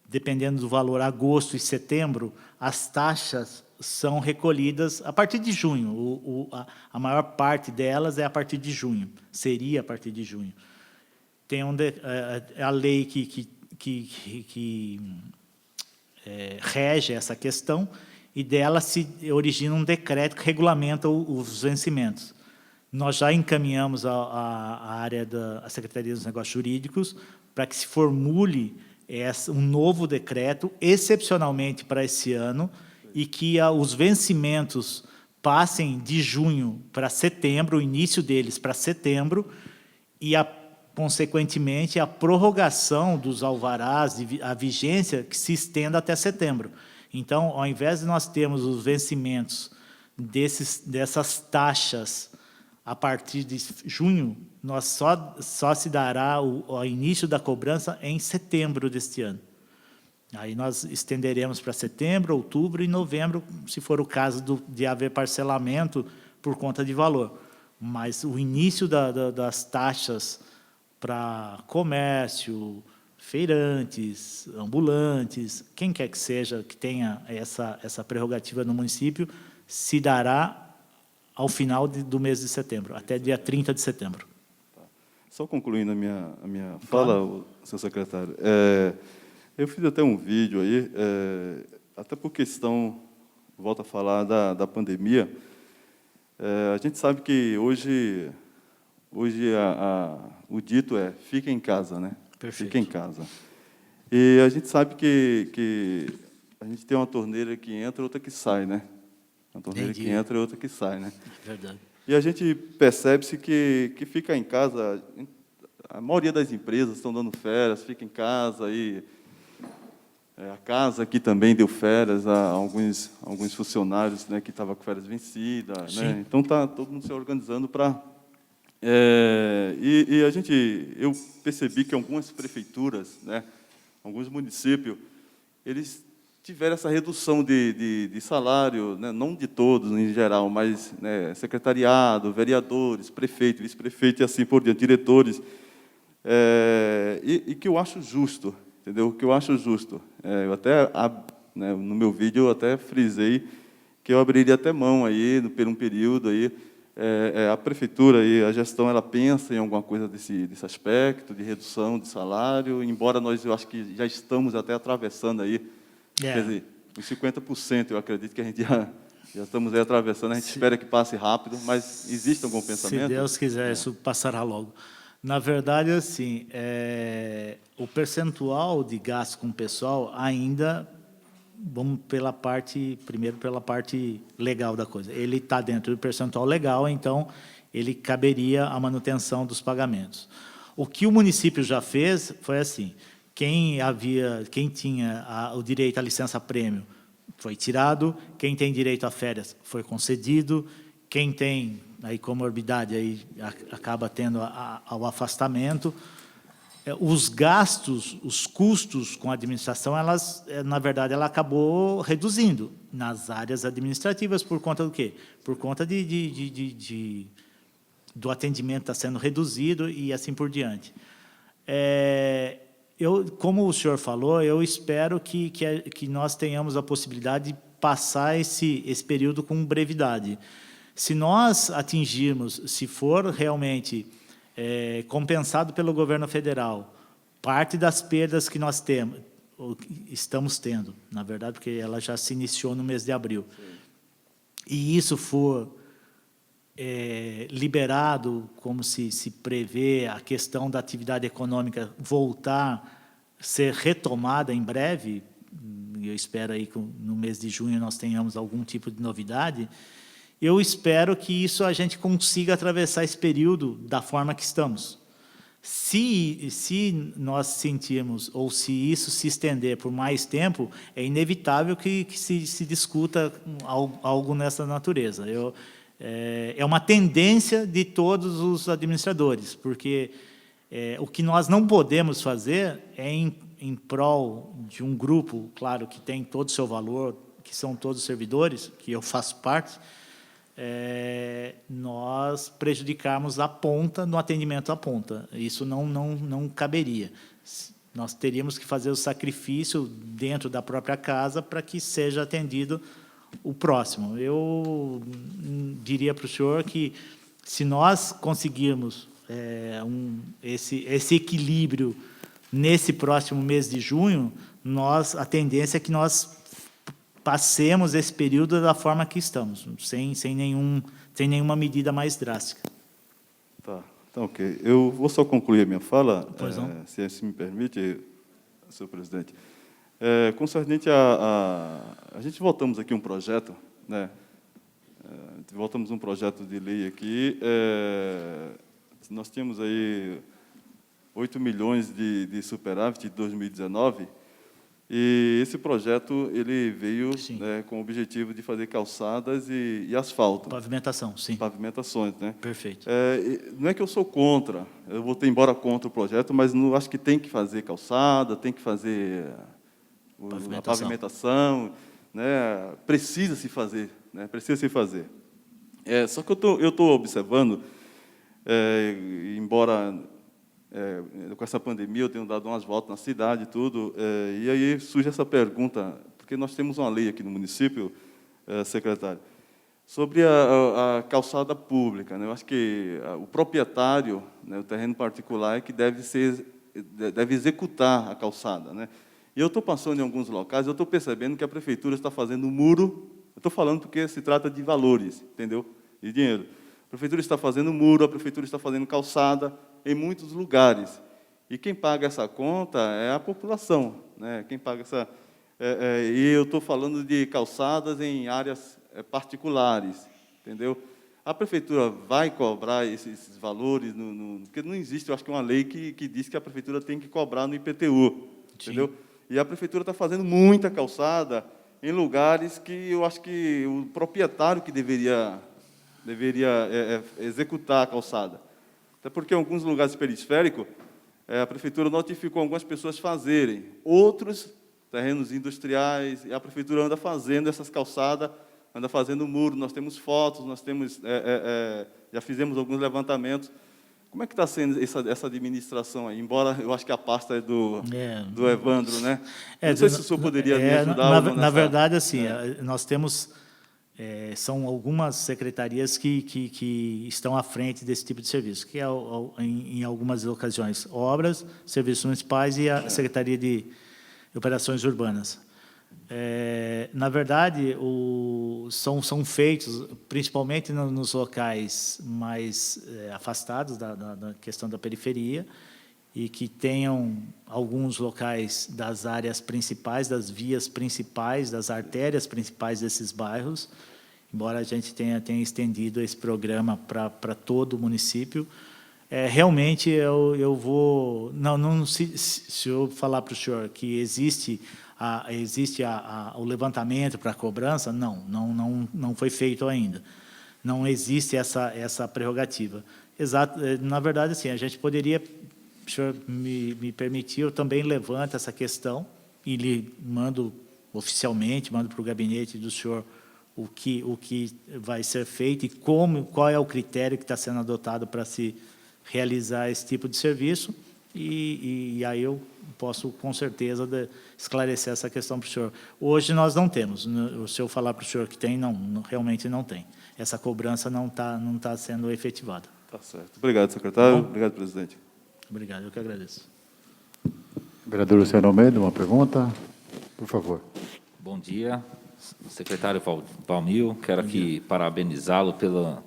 dependendo do valor, agosto e setembro, as taxas são recolhidas a partir de junho. A maior parte delas é a partir de junho, seria a partir de junho. Tem a lei que rege essa questão, e dela se origina um decreto que regulamenta os vencimentos. nós já encaminhamos a área da Secretaria dos Negócios Jurídicos para que se formule um novo decreto, excepcionalmente para esse ano, e que os vencimentos passem de junho para setembro, o início deles para setembro, e, consequentemente, a prorrogação dos alvarás, a vigência, que se estenda até setembro. Então, ao invés de nós termos os vencimentos dessas taxas a partir de junho, nós só se dará o início da cobrança em setembro deste ano. Aí nós estenderemos para setembro, outubro e novembro, se for o caso de haver parcelamento por conta de valor. Mas o início das taxas para comércio, feirantes, ambulantes, quem quer que seja que tenha essa prerrogativa no município, se dará ao final do mês de setembro, até dia 30 de setembro. Só concluindo a minha fala, senhor secretário, eu fiz até um vídeo aí, até por questão, volto a falar da pandemia, a gente sabe que hoje o dito é fica em casa, né? Perfeito. Fica em casa. E a gente sabe que a gente tem uma torneira que entra, outra que sai, né? Uma torneira Entendi. que entra e outra que sai, né? Verdade. E a gente percebe-se que fica em casa, a maioria das empresas estão dando férias, fica em casa, e a casa aqui também deu férias a alguns funcionários, né, que estavam com férias vencidas, né? Então está todo mundo se organizando para... eu percebi que algumas prefeituras, né, alguns municípios, eles tiveram essa redução de salário, né, não de todos em geral, mas, né, secretariado, vereadores, prefeito, vice-prefeito e assim por diante, diretores, e que eu acho justo, entendeu? Que eu acho justo. Eu até, né, no meu vídeo, eu até frisei que eu abriria até mão aí, por um período aí, a prefeitura e a gestão, ela pensa em alguma coisa desse aspecto, de redução de salário, embora eu acho que já estamos até atravessando aí, quer dizer, uns 50%, eu acredito que a gente já estamos aí atravessando, a gente espera que passe rápido, mas existe algum pensamento? Se Deus quiser, isso passará logo. Na verdade, assim, o percentual de gasto com o pessoal ainda, vamos primeiro pela parte legal da coisa. Ele está dentro do percentual legal, então ele caberia a manutenção dos pagamentos. O que o município já fez foi assim: quem tinha o direito à licença-prêmio foi tirado, quem tem direito a férias foi concedido, quem tem aí comorbidade aí acaba tendo ao afastamento. Os gastos, os custos com a administração, na verdade, ela acabou reduzindo nas áreas administrativas por conta do quê? Por conta do atendimento estar sendo reduzido e assim por diante. Como o senhor falou, eu espero que nós tenhamos a possibilidade de passar esse período com brevidade. Se nós atingirmos, se for realmente compensado pelo governo federal, parte das perdas que nós estamos tendo, na verdade, porque ela já se iniciou no mês de abril, e isso for liberado, como se prevê a questão da atividade econômica voltar, ser retomada em breve, eu espero aí que no mês de junho nós tenhamos algum tipo de novidade, eu espero que isso a gente consiga atravessar esse período da forma que estamos. Se nós sentirmos, ou se isso se estender por mais tempo, é inevitável que se discuta algo nessa natureza. É uma tendência de todos os administradores, porque o que nós não podemos fazer é em prol de um grupo, claro, que tem todo o seu valor, que são todos servidores, que eu faço parte, nós prejudicarmos a ponta no atendimento à ponta. Isso não caberia. Nós teríamos que fazer o sacrifício dentro da própria casa para que seja atendido o próximo. Eu diria para o senhor que, se nós conseguirmos esse equilíbrio nesse próximo mês de junho, a tendência é que nós passemos esse período da forma que estamos, sem nenhuma medida mais drástica. Tá, então, ok. Eu vou só concluir a minha fala, Pois não. se me permite, senhor presidente. Concernente a gente voltamos aqui um projeto, né? Voltamos um projeto de lei aqui. Nós tínhamos aí 8 milhões de superávit de 2019, e esse projeto ele veio, né, com o objetivo de fazer calçadas e asfalto. Pavimentação, sim. Pavimentações, né? Perfeito. Não é que eu sou contra, eu vou ter embora contra o projeto, mas não acho que tem que fazer calçada, tem que fazer a pavimentação, né? Precisa se fazer, né? Precisa se fazer. Só que eu estou observando, embora com essa pandemia eu tenho dado umas voltas na cidade e tudo, e aí surge essa pergunta, porque nós temos uma lei aqui no município, secretário, sobre a calçada pública, né? Eu acho que o proprietário, né, o terreno particular, é que deve executar a calçada, né? E eu estou passando em alguns locais, eu estou percebendo que a prefeitura está fazendo muro. Eu estou falando porque se trata de valores, entendeu? De dinheiro. A prefeitura está fazendo muro, a prefeitura está fazendo calçada em muitos lugares. E quem paga essa conta é a população, né? Quem paga essa... e eu estou falando de calçadas em áreas particulares, entendeu? A prefeitura vai cobrar esses valores, porque não existe, eu acho que uma lei que diz que a prefeitura tem que cobrar no IPTU, entendeu? E a prefeitura está fazendo muita calçada em lugares que eu acho que o proprietário que deveria executar a calçada. Até porque em alguns lugares periféricos, a prefeitura notificou algumas pessoas fazerem, outros terrenos industriais, e a prefeitura anda fazendo essas calçadas, anda fazendo muro, nós temos fotos, nós temos, já fizemos alguns levantamentos. Como é que está sendo essa administração aí? Embora eu acho que a pasta é do Evandro, né? Não sei se o senhor poderia me ajudar. Na verdade, assim, nós temos... são algumas secretarias que estão à frente desse tipo de serviço, que é, em algumas ocasiões, obras, serviços municipais e a Secretaria de Operações Urbanas. Na verdade, são feitos, principalmente nos locais mais afastados da questão da periferia, e que tenham alguns locais das áreas principais, das vias principais, das artérias principais desses bairros, embora a gente tenha estendido esse programa para todo o município. Realmente, eu vou... Se eu falar para o senhor que existe o levantamento para a cobrança, não foi feito ainda. Não existe essa prerrogativa. Na verdade, assim, a gente poderia... Se o senhor me permitir, eu também levanto essa questão e lhe mando oficialmente, mando para o gabinete do senhor o que vai ser feito e qual é o critério que está sendo adotado para se realizar esse tipo de serviço, e aí eu posso, com certeza, esclarecer essa questão para o senhor. Hoje nós não temos. Se eu falar para o senhor que tem, realmente não tem. Essa cobrança não tá sendo efetivada. Tá certo. Obrigado, secretário. Obrigado, presidente. Obrigado, eu que agradeço. Vereador Luciano Almeida, uma pergunta, por favor. Bom dia, secretário Valmil. Quero aqui parabenizá-lo pelo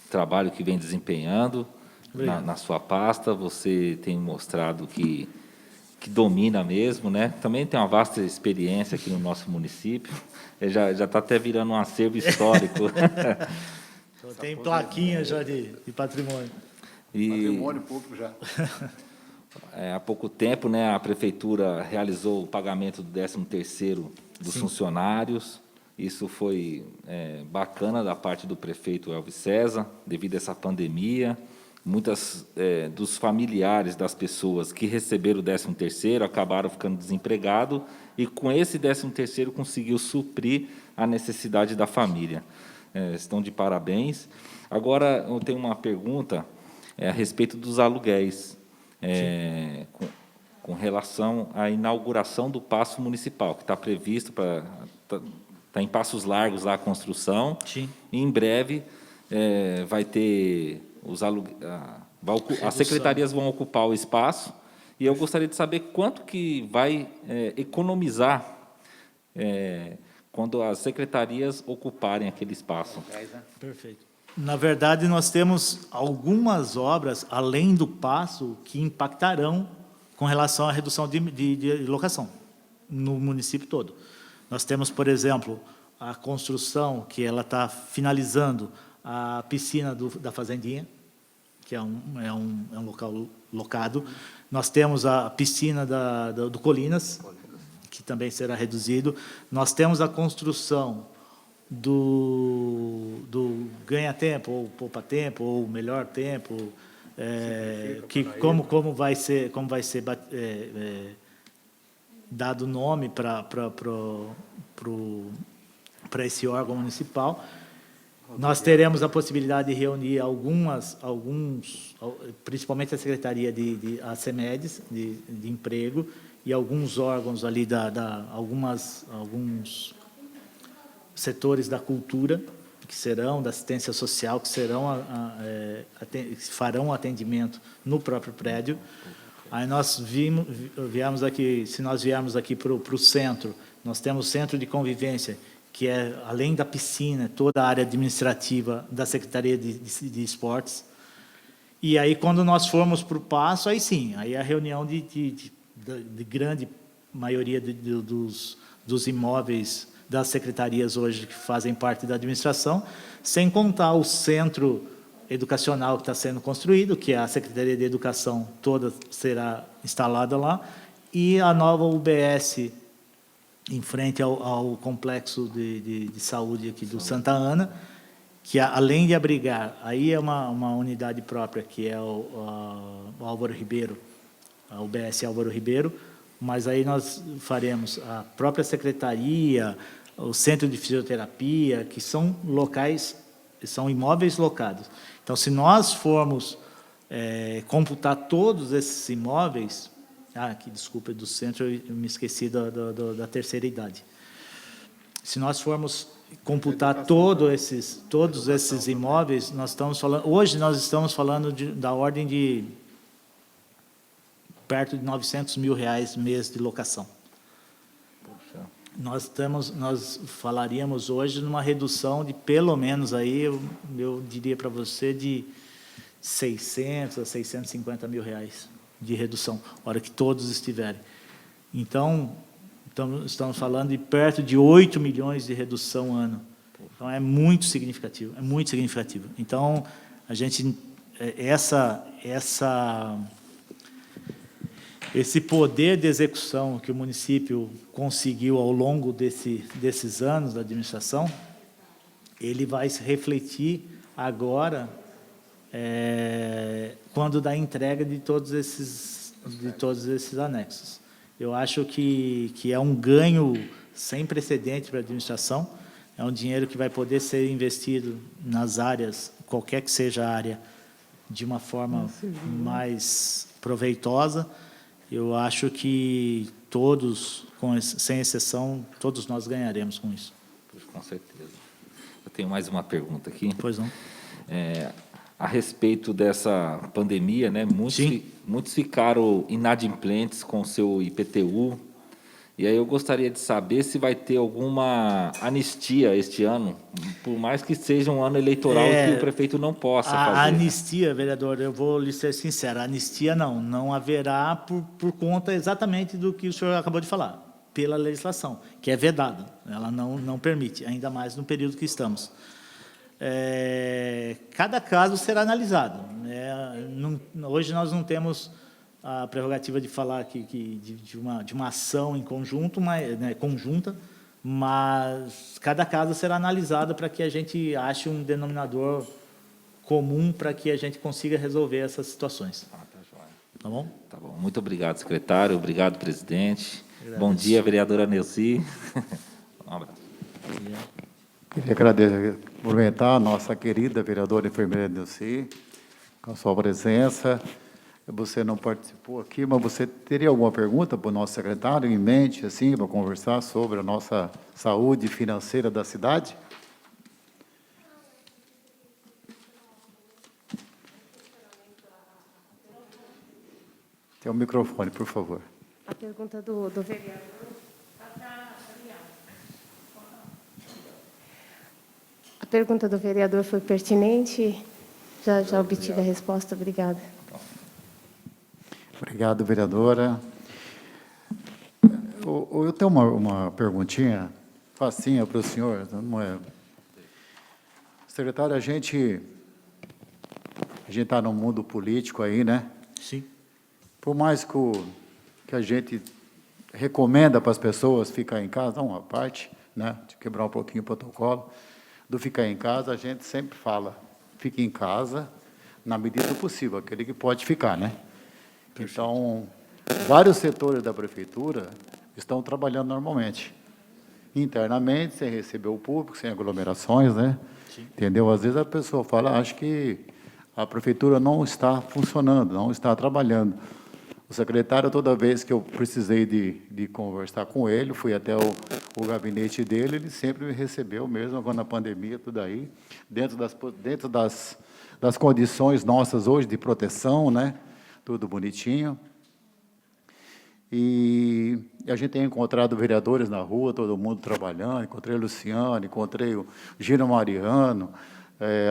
trabalho que vem desempenhando na sua pasta. Você tem mostrado que domina mesmo, né? Também tem uma vasta experiência aqui no nosso município. Já está até virando um acervo histórico. Tem plaquinha já de patrimônio. Patrimônio público já. Há pouco tempo, né, a prefeitura realizou o pagamento do 13º dos funcionários. Isso foi bacana da parte do prefeito Elvis César, devido a essa pandemia. Muitas dos familiares das pessoas que receberam o 13º acabaram ficando desempregados, e com esse 13º conseguiu suprir a necessidade da família. Estão de parabéns. Agora, eu tenho uma pergunta a respeito dos aluguéis, com relação à inauguração do Paço Municipal, que está previsto está em passos largos lá a construção. Sim. E em breve vai ter as secretarias vão ocupar o espaço, e eu gostaria de saber quanto que vai economizar quando as secretarias ocuparem aquele espaço. Perfeito. Na verdade, nós temos algumas obras, além do passo, que impactarão com relação à redução de locação no município todo. Nós temos, por exemplo, a construção, que ela está finalizando, a piscina da Fazendinha, que é um local locado. Nós temos a piscina do Colinas, que também será reduzido. Nós temos a construção do ganha-tempo, ou poupa-tempo, ou melhor tempo, que como vai ser dado nome para esse órgão municipal. Nós teremos a possibilidade de reunir principalmente a Secretaria a CEMEDES, de Emprego, e alguns órgãos ali, alguns setores da cultura, que serão, da assistência social, que serão farão atendimento no próprio prédio. Aí nós viemos aqui, se nós viermos aqui para o centro, nós temos o centro de convivência, que é, além da piscina, toda a área administrativa da Secretaria de Esportes. E aí, quando nós formos para o passo, aí sim, aí a reunião de grande maioria dos imóveis das secretarias hoje que fazem parte da administração, sem contar o centro educacional que está sendo construído, que a Secretaria de Educação toda será instalada lá, e a nova UBS em frente ao complexo de saúde aqui do Santa Ana, que além de abrigar, aí é uma unidade própria, que é o Álvaro Ribeiro, a UBS Álvaro Ribeiro, mas aí nós faremos a própria secretaria, o centro de fisioterapia, que são locais, são imóveis locados. Então, se nós formos computar todos esses imóveis, desculpa, do centro, eu me esqueci da terceira idade. Se nós formos computar todos esses imóveis, hoje nós estamos falando da ordem de perto de R$900 mil mês de locação. Nós falaríamos hoje numa redução de pelo menos aí, eu diria para você, de 600 a 650 mil reais de redução, na hora que todos estiverem. Então, estamos falando de perto de 8 milhões de redução ano. Então, é muito significativo, é muito significativo. Então, a gente, esse poder de execução que o município conseguiu ao longo desses anos da administração, ele vai se refletir agora, quando dá entrega de todos esses anexos. Eu acho que é um ganho sem precedente para a administração, é um dinheiro que vai poder ser investido nas áreas, qualquer que seja a área, de uma forma mais proveitosa. Eu acho que todos, sem exceção, todos nós ganharemos com isso. Com certeza. Eu tenho mais uma pergunta aqui. Pois não. A respeito dessa pandemia, né? Muitos ficaram inadimplentes com o seu IPTU. E aí eu gostaria de saber se vai ter alguma anistia este ano, por mais que seja um ano eleitoral que o prefeito não possa fazer. A anistia, vereador, eu vou lhe ser sincero, a anistia não haverá por conta exatamente do que o senhor acabou de falar, pela legislação, que é vedada, ela não permite, ainda mais no período que estamos. Cada caso será analisado. Hoje nós não temos a prerrogativa de falar de uma ação em conjunto, conjunta, mas cada caso será analisado para que a gente ache um denominador comum para que a gente consiga resolver essas situações. Tá bom? Tá bom. Muito obrigado, secretário. Obrigado, presidente. Bom dia, vereadora Neuci. Um abraço. Queria agradecer, cumprimentar a nossa querida vereadora enfermeira Neuci, com a sua presença. Você não participou aqui, mas você teria alguma pergunta para o nosso secretário em mente, assim, para conversar sobre a nossa saúde financeira da cidade? Tem um microfone, por favor. A pergunta do vereador. A pergunta do vereador foi pertinente. Já obtive a resposta. Obrigada. Obrigado, vereadora. Eu tenho uma perguntinha facinha para o senhor. Não é... Secretário, a gente está no mundo político aí, né? Sim. Por mais que a gente recomenda para as pessoas ficar em casa, uma parte, né, de quebrar um pouquinho o protocolo, do ficar em casa, a gente sempre fala, fique em casa na medida do possível, aquele que pode ficar, né? Então, vários setores da prefeitura estão trabalhando normalmente, internamente, sem receber o público, sem aglomerações, né? Sim. Entendeu? Às vezes a pessoa fala, acho que a prefeitura não está funcionando, não está trabalhando. O secretário, toda vez que eu precisei de conversar com ele, fui até o gabinete dele, ele sempre me recebeu, mesmo agora na pandemia, tudo aí, dentro das condições nossas hoje de proteção, né? Tudo bonitinho. E a gente tem encontrado vereadores na rua, todo mundo trabalhando, encontrei o Luciano, encontrei o Gino Mariano,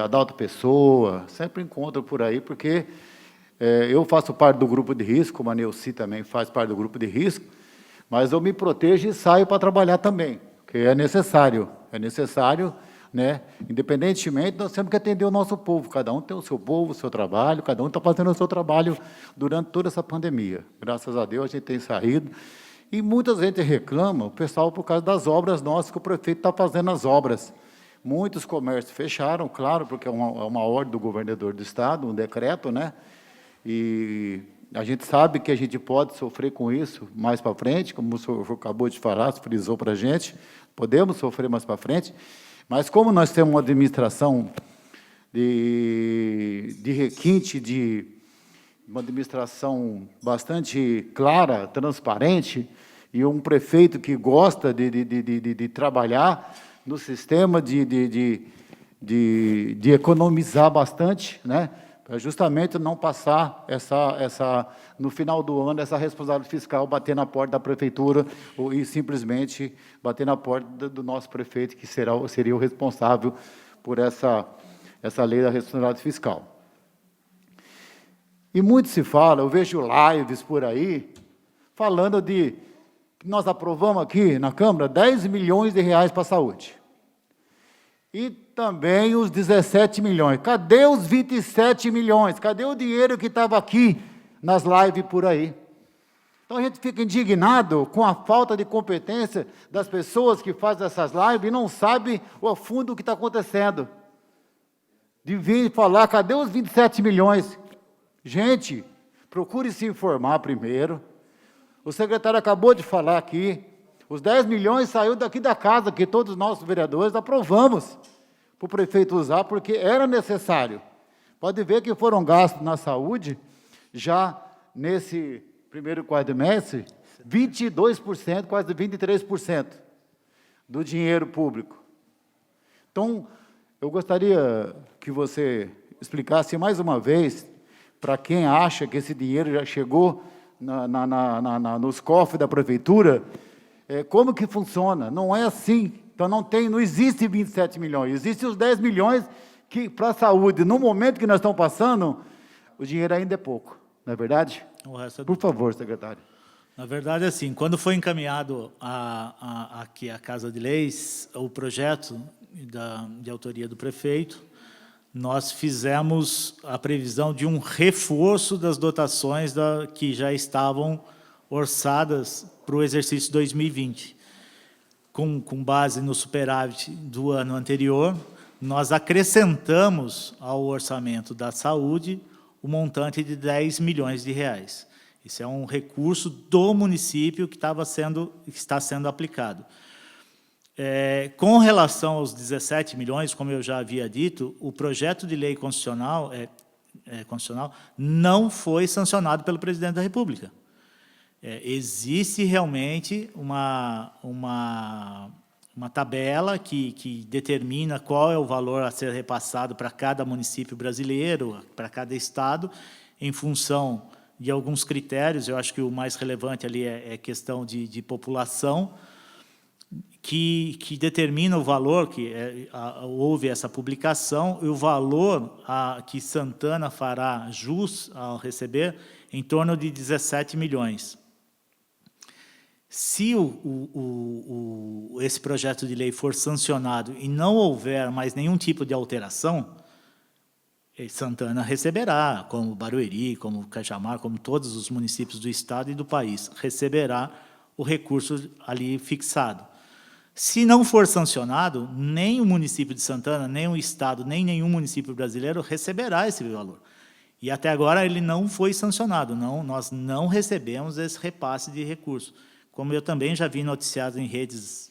Adalto Pessoa, sempre encontro por aí, porque eu faço parte do grupo de risco, como a Neuci também faz parte do grupo de risco, mas eu me protejo e saio para trabalhar também, porque é necessário, né? Independentemente, nós temos que atender o nosso povo, cada um tem o seu povo, o seu trabalho, cada um está fazendo o seu trabalho durante toda essa pandemia. Graças a Deus, a gente tem saído, e muita gente reclama, o pessoal, por causa das obras nossas, que o prefeito está fazendo as obras. Muitos comércios fecharam, claro, porque é uma ordem do governador do estado, um decreto, né? E a gente sabe que a gente pode sofrer com isso mais para frente, como o senhor acabou de falar, frisou para a gente, podemos sofrer mais para frente, mas como nós temos uma administração de requinte, uma administração bastante clara, transparente, e um prefeito que gosta de trabalhar no sistema de economizar bastante, né? Para justamente não passar no final do ano, essa responsabilidade fiscal, bater na porta da prefeitura e simplesmente bater na porta do nosso prefeito, que seria o responsável por essa lei da responsabilidade fiscal. E muito se fala, eu vejo lives por aí, falando que nós aprovamos aqui na Câmara 10 milhões de reais para a saúde. E também os 17 milhões. Cadê os 27 milhões? Cadê o dinheiro que estava aqui nas lives por aí? Então, a gente fica indignado com a falta de competência das pessoas que fazem essas lives e não sabe o fundo do que está acontecendo. De vir falar, cadê os 27 milhões? Gente, procure se informar primeiro. O secretário acabou de falar aqui, os 10 milhões saiu daqui da casa, que todos nós, vereadores, aprovamos para o prefeito usar, porque era necessário. Pode ver que foram gastos na saúde, já nesse primeiro quadrimestre, 22%, quase 23% do dinheiro público. Então, eu gostaria que você explicasse mais uma vez, para quem acha que esse dinheiro já chegou nos cofres da prefeitura, como que funciona? Não é assim. Então, não existe 27 milhões, existem os 10 milhões que, para a saúde, no momento que nós estamos passando, o dinheiro ainda é pouco, não é verdade? O resto é... Por favor, secretário. Na verdade, assim, quando foi encaminhado aqui à Casa de Leis, o projeto de autoria do prefeito, nós fizemos a previsão de um reforço das dotações que já estavam orçadas para o exercício 2020. Com base no superávit do ano anterior, nós acrescentamos ao orçamento da saúde o montante de 10 milhões de reais. Isso é um recurso do município que está sendo aplicado. Com relação aos 17 milhões, como eu já havia dito, o projeto de lei constitucional não foi sancionado pelo presidente da República. Existe realmente uma tabela que determina qual é o valor a ser repassado para cada município brasileiro, para cada estado, em função de alguns critérios. Eu acho que o mais relevante ali é questão de população. que determina o valor, houve essa publicação, e o valor que Santana fará jus ao receber, em torno de 17 milhões. Se esse projeto de lei for sancionado e não houver mais nenhum tipo de alteração, Santana receberá, como Barueri, como Cajamar, como todos os municípios do estado e do país, receberá o recurso ali fixado. Se não for sancionado, nem o município de Santana, nem o estado, nem nenhum município brasileiro receberá esse valor. E até agora ele não foi sancionado, nós não recebemos esse repasse de recurso. Como eu também já vi noticiado em redes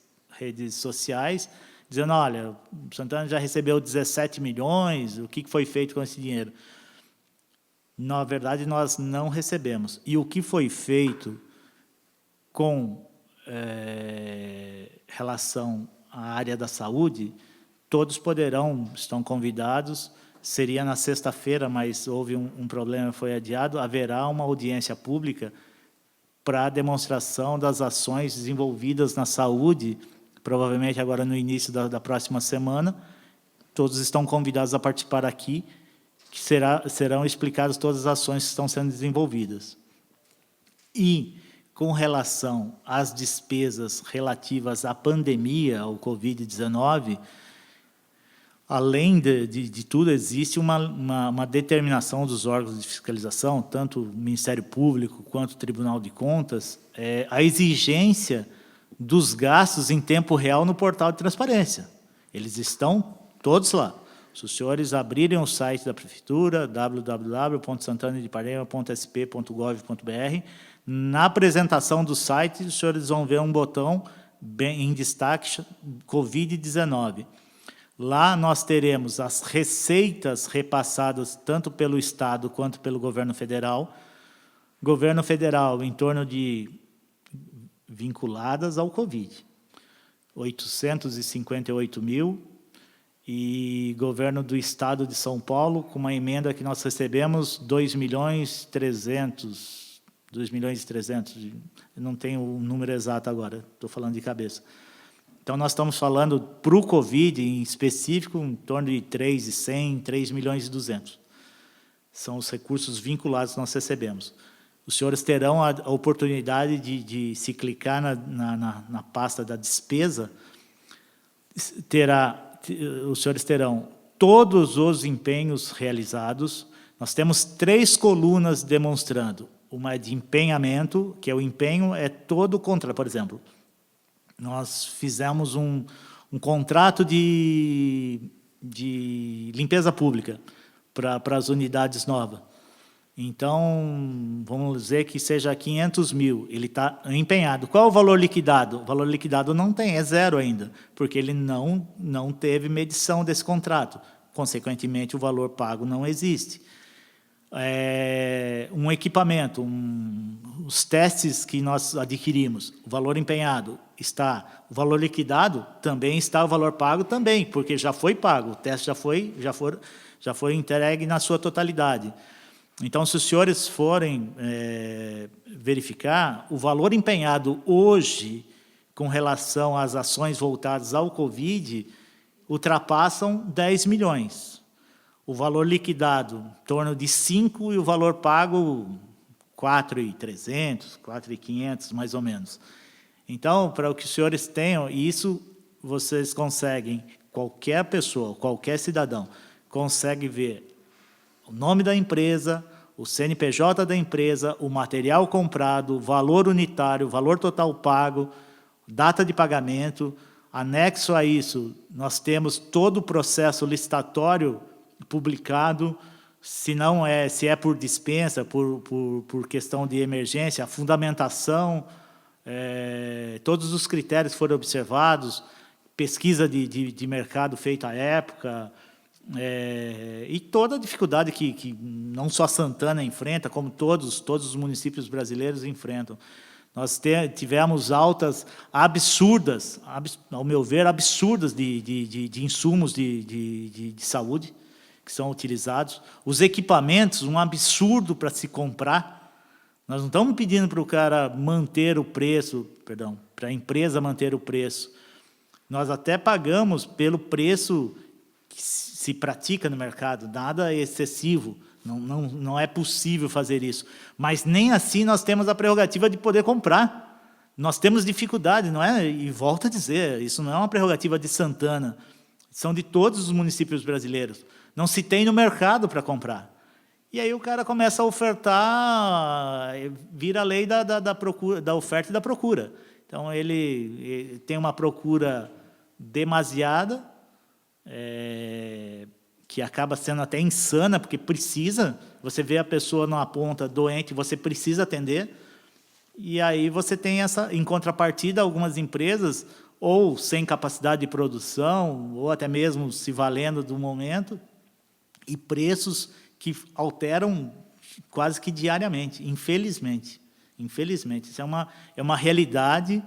sociais, dizendo, olha, Santana já recebeu 17 milhões, o que foi feito com esse dinheiro? Na verdade, nós não recebemos. E o que foi feito com relação à área da saúde, todos estão convidados, seria na sexta-feira, mas houve um problema, foi adiado, haverá uma audiência pública para a demonstração das ações desenvolvidas na saúde, provavelmente agora no início da próxima semana. Todos estão convidados a participar aqui, que serão explicadas todas as ações que estão sendo desenvolvidas. E, com relação às despesas relativas à pandemia, ao Covid-19, além de tudo, existe uma determinação dos órgãos de fiscalização, tanto o Ministério Público quanto o Tribunal de Contas, a exigência dos gastos em tempo real no portal de transparência. Eles estão todos lá. Se os senhores abrirem o site da Prefeitura, www.santanadeparema.sp.gov.br, na apresentação do site, os senhores vão ver um botão em destaque, Covid-19. Lá nós teremos as receitas repassadas tanto pelo Estado quanto pelo governo federal. Governo federal em torno de vinculadas ao Covid, 858 mil, e governo do Estado de São Paulo, com uma emenda que nós recebemos, 2.300.000, não tenho o número exato agora, estou falando de cabeça. Então, nós estamos falando, para o Covid, em específico, em torno de 3.100.000, 3.200.000. São os recursos vinculados que nós recebemos. Os senhores terão a oportunidade de se clicar na pasta da despesa, os senhores terão todos os empenhos realizados. Nós temos 3 colunas demonstrando. Uma de empenhamento, que é o empenho, é todo contra, por exemplo, nós fizemos um contrato de limpeza pública para as unidades novas. Então, vamos dizer que seja 500 mil, ele está empenhado. Qual é o valor liquidado? O valor liquidado não tem, é zero ainda, porque ele não teve medição desse contrato. Consequentemente, o valor pago não existe. Um equipamento, os testes que nós adquirimos, o valor empenhado está, o valor liquidado também está, o valor pago também, porque já foi pago, o teste já foi entregue na sua totalidade. Então, se os senhores forem verificar, o valor empenhado hoje, com relação às ações voltadas ao Covid, ultrapassam 10 milhões. O valor liquidado, em torno de 5, e o valor pago, 4.300, 4.500, mais ou menos. Então, para o que os senhores tenham, isso vocês conseguem, qualquer pessoa, qualquer cidadão, consegue ver o nome da empresa, o CNPJ da empresa, o material comprado, o valor unitário, o valor total pago, data de pagamento. Anexo a isso, nós temos todo o processo licitatório publicado, se é por dispensa, por questão de emergência, a fundamentação, todos os critérios foram observados, pesquisa de mercado feita à época, e toda a dificuldade que não só Santana enfrenta, como todos os municípios brasileiros enfrentam. Nós tivemos altas absurdas, ao meu ver, absurdas de insumos de saúde que são utilizados. Os equipamentos, um absurdo para se comprar. Nós não estamos pedindo para o cara manter o preço, perdão, para a empresa manter o preço. Nós até pagamos pelo preço que se pratica no mercado, nada excessivo, não é possível fazer isso. Mas nem assim nós temos a prerrogativa de poder comprar. Nós temos dificuldade, não é? E volto a dizer, isso não é uma prerrogativa de Santana, são de todos os municípios brasileiros. Não se tem no mercado para comprar. E aí o cara começa a ofertar, vira a lei da procura, da oferta e da procura. Então, ele tem uma procura demasiada, que acaba sendo até insana, porque precisa, você vê a pessoa numa ponta doente, você precisa atender, e aí você tem essa, em contrapartida, algumas empresas, ou sem capacidade de produção, ou até mesmo se valendo do momento, e preços que alteram quase que diariamente, infelizmente. Infelizmente, isso é uma realidade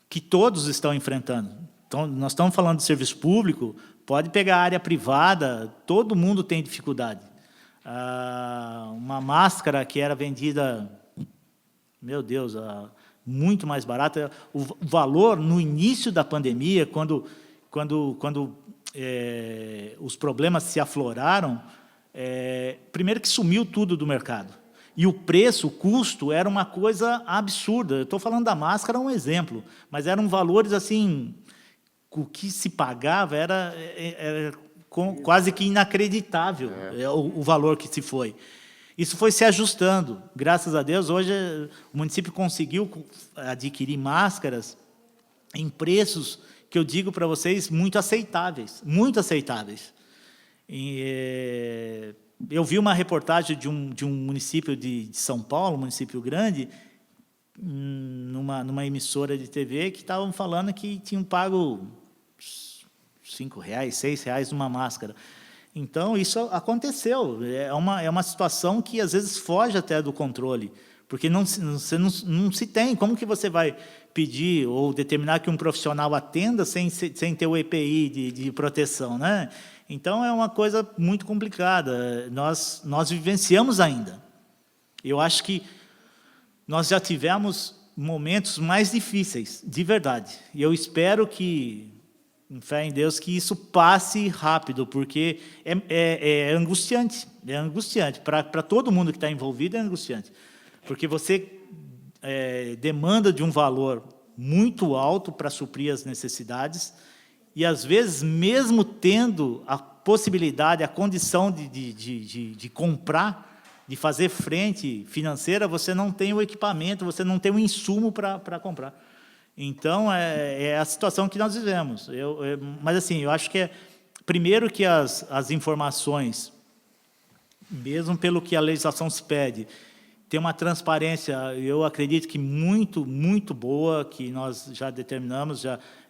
que todos estão enfrentando. Então, nós estamos falando de serviço público, pode pegar a área privada, todo mundo tem dificuldade. Uma máscara que era vendida, meu Deus, muito mais barata, o valor no início da pandemia, quando os problemas se afloraram, primeiro que sumiu tudo do mercado. E o preço, o custo, era uma coisa absurda. Eu estou falando da máscara, um exemplo, mas eram valores assim, o que se pagava era quase que inacreditável o valor que se foi. Isso foi se ajustando. Graças a Deus, hoje o município conseguiu adquirir máscaras em preços que eu digo para vocês muito aceitáveis, muito aceitáveis. Eu vi uma reportagem de um município de São Paulo, um município grande, numa emissora de TV, que estavam falando que tinham pago R$5, R$6 numa máscara. Então, isso aconteceu. É uma situação que, às vezes, foge até do controle, porque não se tem. Como que você vai pedir ou determinar que um profissional atenda sem ter o EPI de proteção, né? Então, é uma coisa muito complicada. Nós vivenciamos ainda. Eu acho que nós já tivemos momentos mais difíceis, de verdade. E eu espero que, em fé em Deus, que isso passe rápido, porque é angustiante. É angustiante. Para todo mundo que está envolvido, é angustiante. Porque você demanda de um valor muito alto para suprir as necessidades, e, às vezes, mesmo tendo a possibilidade, a condição de comprar, de fazer frente financeira, você não tem o equipamento, você não tem o insumo para comprar. Então, é a situação que nós vivemos. Mas, assim, eu acho que primeiro que as informações, mesmo pelo que a legislação se pede, tem uma transparência, eu acredito que muito, muito boa, que nós já determinamos,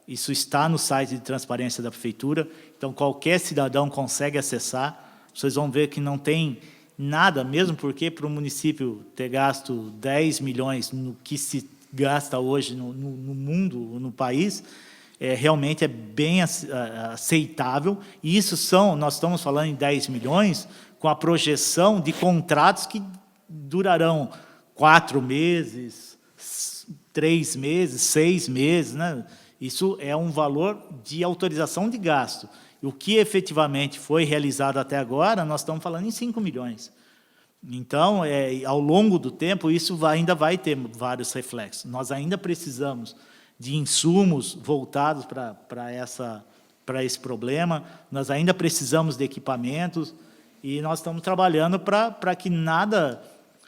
isso está no site de transparência da Prefeitura, então qualquer cidadão consegue acessar. Vocês vão ver que não tem nada, mesmo porque para o município ter gasto 10 milhões no que se gasta hoje no mundo, no país, realmente é bem aceitável. E isso nós estamos falando em 10 milhões com a projeção de contratos que durarão 4 meses, 3 meses, 6 meses, né? Isso é um valor de autorização de gasto. E o que efetivamente foi realizado até agora, nós estamos falando em 5 milhões. Então, ao longo do tempo, isso ainda vai ter vários reflexos. Nós ainda precisamos de insumos voltados para esse problema, nós ainda precisamos de equipamentos, e nós estamos trabalhando para que nada...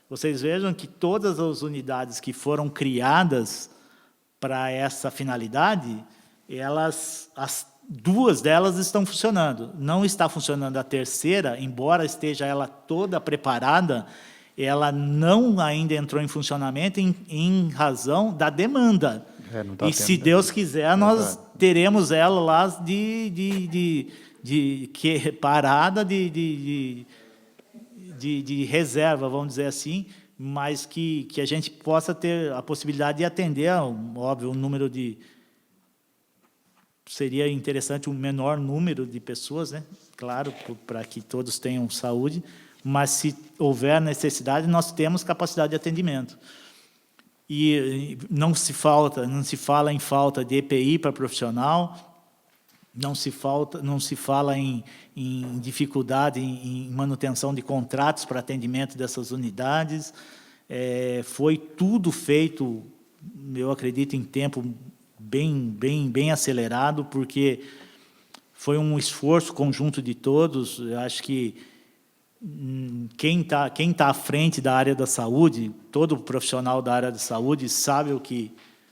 Vocês vejam que todas as unidades que foram criadas para essa finalidade, as 2 delas estão funcionando. Não está funcionando a terceira, embora esteja ela toda preparada, ela não ainda entrou em funcionamento em razão da demanda. E se Deus quiser, nós teremos ela lá parada de reserva, vamos dizer assim, mas que a gente possa ter a possibilidade de atender, óbvio, um número de... Seria interessante um menor número de pessoas, né? Claro, para que todos tenham saúde, mas se houver necessidade, nós temos capacidade de atendimento. E não se fala em falta de EPI para profissional, não se fala em dificuldade em manutenção de contratos para atendimento dessas unidades. Foi tudo feito, eu acredito, em tempo bem acelerado, porque foi um esforço conjunto de todos. Eu acho que quem tá à frente da área da saúde, todo profissional da área da saúde sabe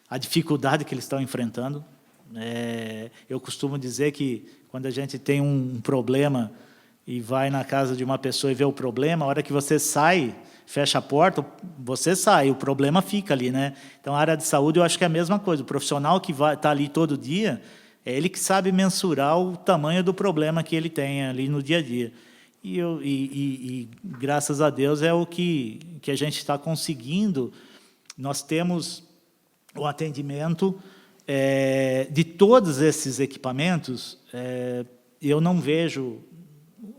a dificuldade que eles estão enfrentando. Eu costumo dizer que quando a gente tem um problema e vai na casa de uma pessoa e vê o problema, a hora que você sai, fecha a porta, você sai, o problema fica ali, né? Então, a área de saúde, eu acho que é a mesma coisa. O profissional que está ali todo dia, é ele que sabe mensurar o tamanho do problema que ele tem ali no dia a dia. E graças a Deus, é o que a gente está conseguindo. Nós temos o atendimento de todos esses equipamentos. Eu não vejo,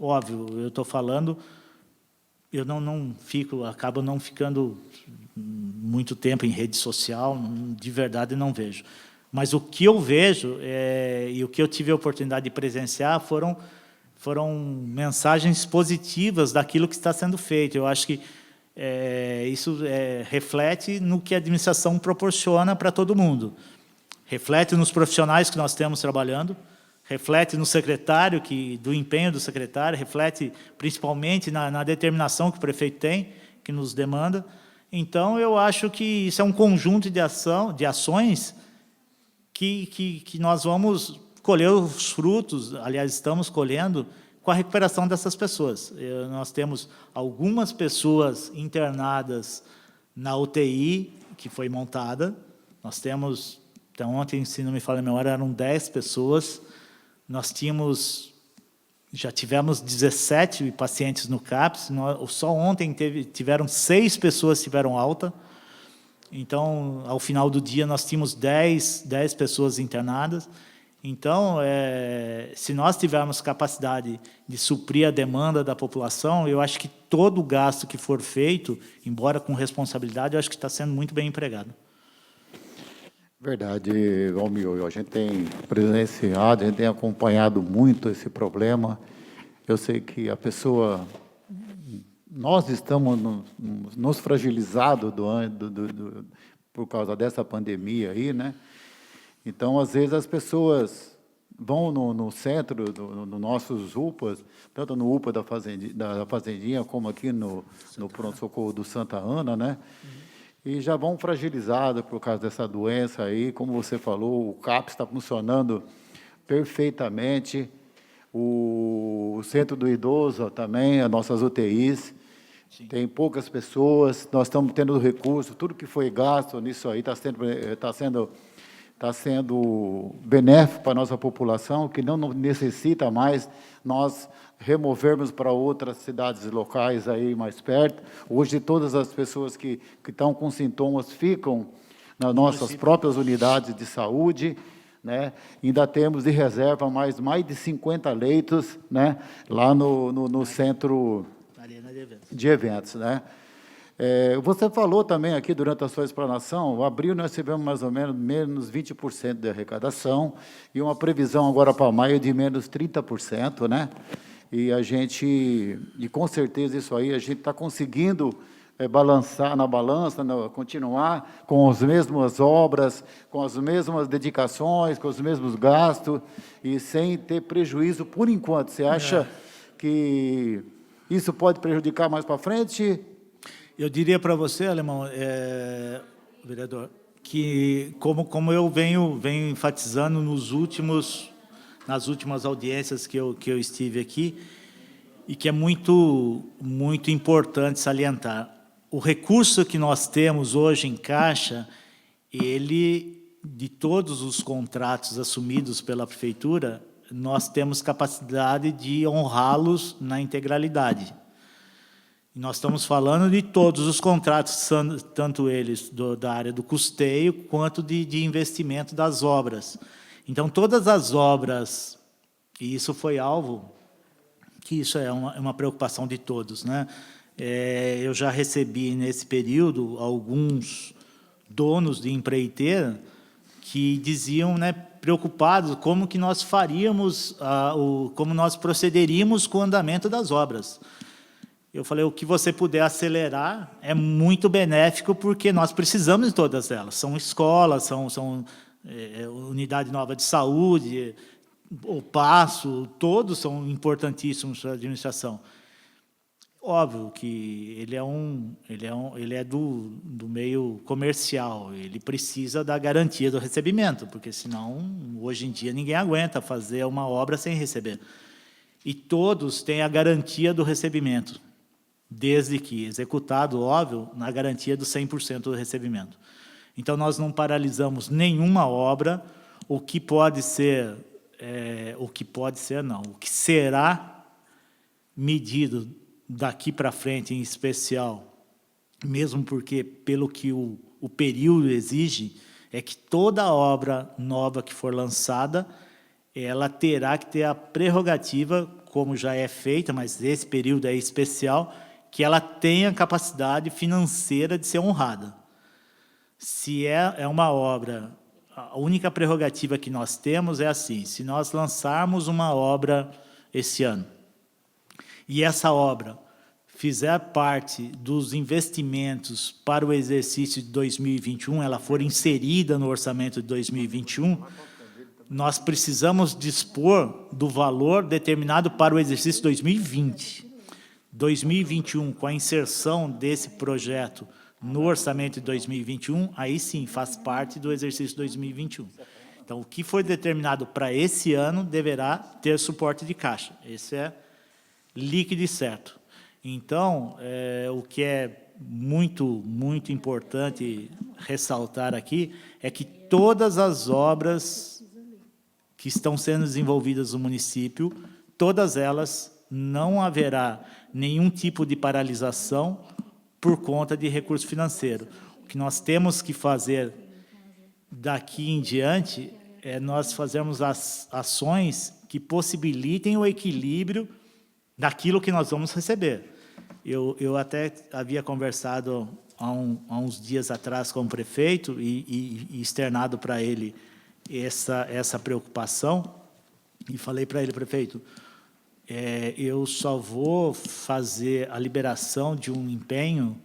óbvio, eu estou falando, eu acabo não ficando muito tempo em rede social, de verdade não vejo. Mas o que eu vejo, e o que eu tive a oportunidade de presenciar, foram mensagens positivas daquilo que está sendo feito. Eu acho que isso reflete no que a administração proporciona para todo mundo. Reflete nos profissionais que nós temos trabalhando, reflete no secretário, do empenho do secretário, reflete principalmente na determinação que o prefeito tem, que nos demanda. Então, eu acho que isso é um conjunto de ações que nós vamos colher os frutos, aliás, estamos colhendo, com a recuperação dessas pessoas. Nós temos algumas pessoas internadas na UTI, que foi montada. Nós temos, então, ontem, se não me falha a memória, eram 10 pessoas. Nós já tivemos 17 pacientes no CAPS. Só ontem tiveram 6 pessoas que tiveram alta. Então, ao final do dia, nós tínhamos 10 pessoas internadas. Então, se nós tivermos capacidade de suprir a demanda da população, eu acho que todo o gasto que for feito, embora com responsabilidade, eu acho que está sendo muito bem empregado. Verdade, Valmir. A gente tem presenciado, a gente tem acompanhado muito esse problema. Eu sei que nós estamos nos fragilizados por causa dessa pandemia aí, né? Então, às vezes, as pessoas vão no centro, nos nossos UPAs, tanto no UPA da Fazendinha, como aqui no pronto-socorro do Santa Ana, né? E já vão fragilizados por causa dessa doença aí. Como você falou, o CAPS está funcionando perfeitamente, o Centro do Idoso também, as nossas UTIs. Sim. Tem poucas pessoas, nós estamos tendo recurso, tudo que foi gasto nisso aí está sendo benéfico para a nossa população, que não necessita mais nós removermos para outras cidades locais aí mais perto. Hoje, todas as pessoas que estão com sintomas ficam nas nossas próprias unidades de saúde, né? Ainda temos de reserva mais de 50 leitos, né? Lá no centro de eventos, né? Você falou também aqui, durante a sua explanação, abril nós tivemos mais ou menos 20% de arrecadação e uma previsão agora para maio de menos 30%, né? E com certeza isso aí a gente está conseguindo balançar na balança, continuar com as mesmas obras, com as mesmas dedicações, com os mesmos gastos e sem ter prejuízo por enquanto. Você acha que isso pode prejudicar mais para frente? Eu diria para você, Alemão, vereador, que como eu venho enfatizando nas últimas audiências que eu estive aqui, e que é muito importante salientar, o recurso que nós temos hoje em caixa, de todos os contratos assumidos pela prefeitura, nós temos capacidade de honrá-los na integralidade. Nós estamos falando de todos os contratos, tanto eles da área do custeio, quanto de investimento das obras. Então, todas as obras, e isso foi alvo que isso é uma preocupação de todos, né? Eu já recebi, nesse período, alguns donos de empreiteira que diziam, né, preocupados como que nós faríamos, como nós procederíamos com o andamento das obras. Eu falei, o que você puder acelerar é muito benéfico, porque nós precisamos de todas elas. São escolas, são unidade nova de saúde, o Passo, todos são importantíssimos para a administração. Óbvio que ele é do meio comercial, ele precisa da garantia do recebimento, porque senão, hoje em dia, ninguém aguenta fazer uma obra sem receber. E todos têm a garantia do recebimento, desde que executado, óbvio, na garantia do 100% do recebimento. Então, nós não paralisamos nenhuma obra. O que será medido daqui para frente, em especial, mesmo porque, pelo que o período exige, é que toda obra nova que for lançada, ela terá que ter a prerrogativa, como já é feita, mas esse período é especial, que ela tenha capacidade financeira de ser honrada. Se é uma obra, a única prerrogativa que nós temos é assim: se nós lançarmos uma obra esse ano, e essa obra fizer parte dos investimentos para o exercício de 2021, ela for inserida no orçamento de 2021, nós precisamos dispor do valor determinado para o exercício 2020. 2021, com a inserção desse projeto no orçamento de 2021, aí sim faz parte do exercício 2021. Então, o que foi determinado para esse ano deverá ter suporte de caixa. Esse é líquido e certo. Então, o que é muito, muito importante ressaltar aqui é que todas as obras que estão sendo desenvolvidas no município, todas elas, não haverá nenhum tipo de paralisação por conta de recurso financeiro. O que nós temos que fazer daqui em diante é nós fazermos as ações que possibilitem o equilíbrio daquilo que nós vamos receber. Eu até havia conversado há uns dias atrás com o prefeito e externado para ele essa preocupação, e falei para ele, prefeito, eu só vou fazer a liberação de um empenho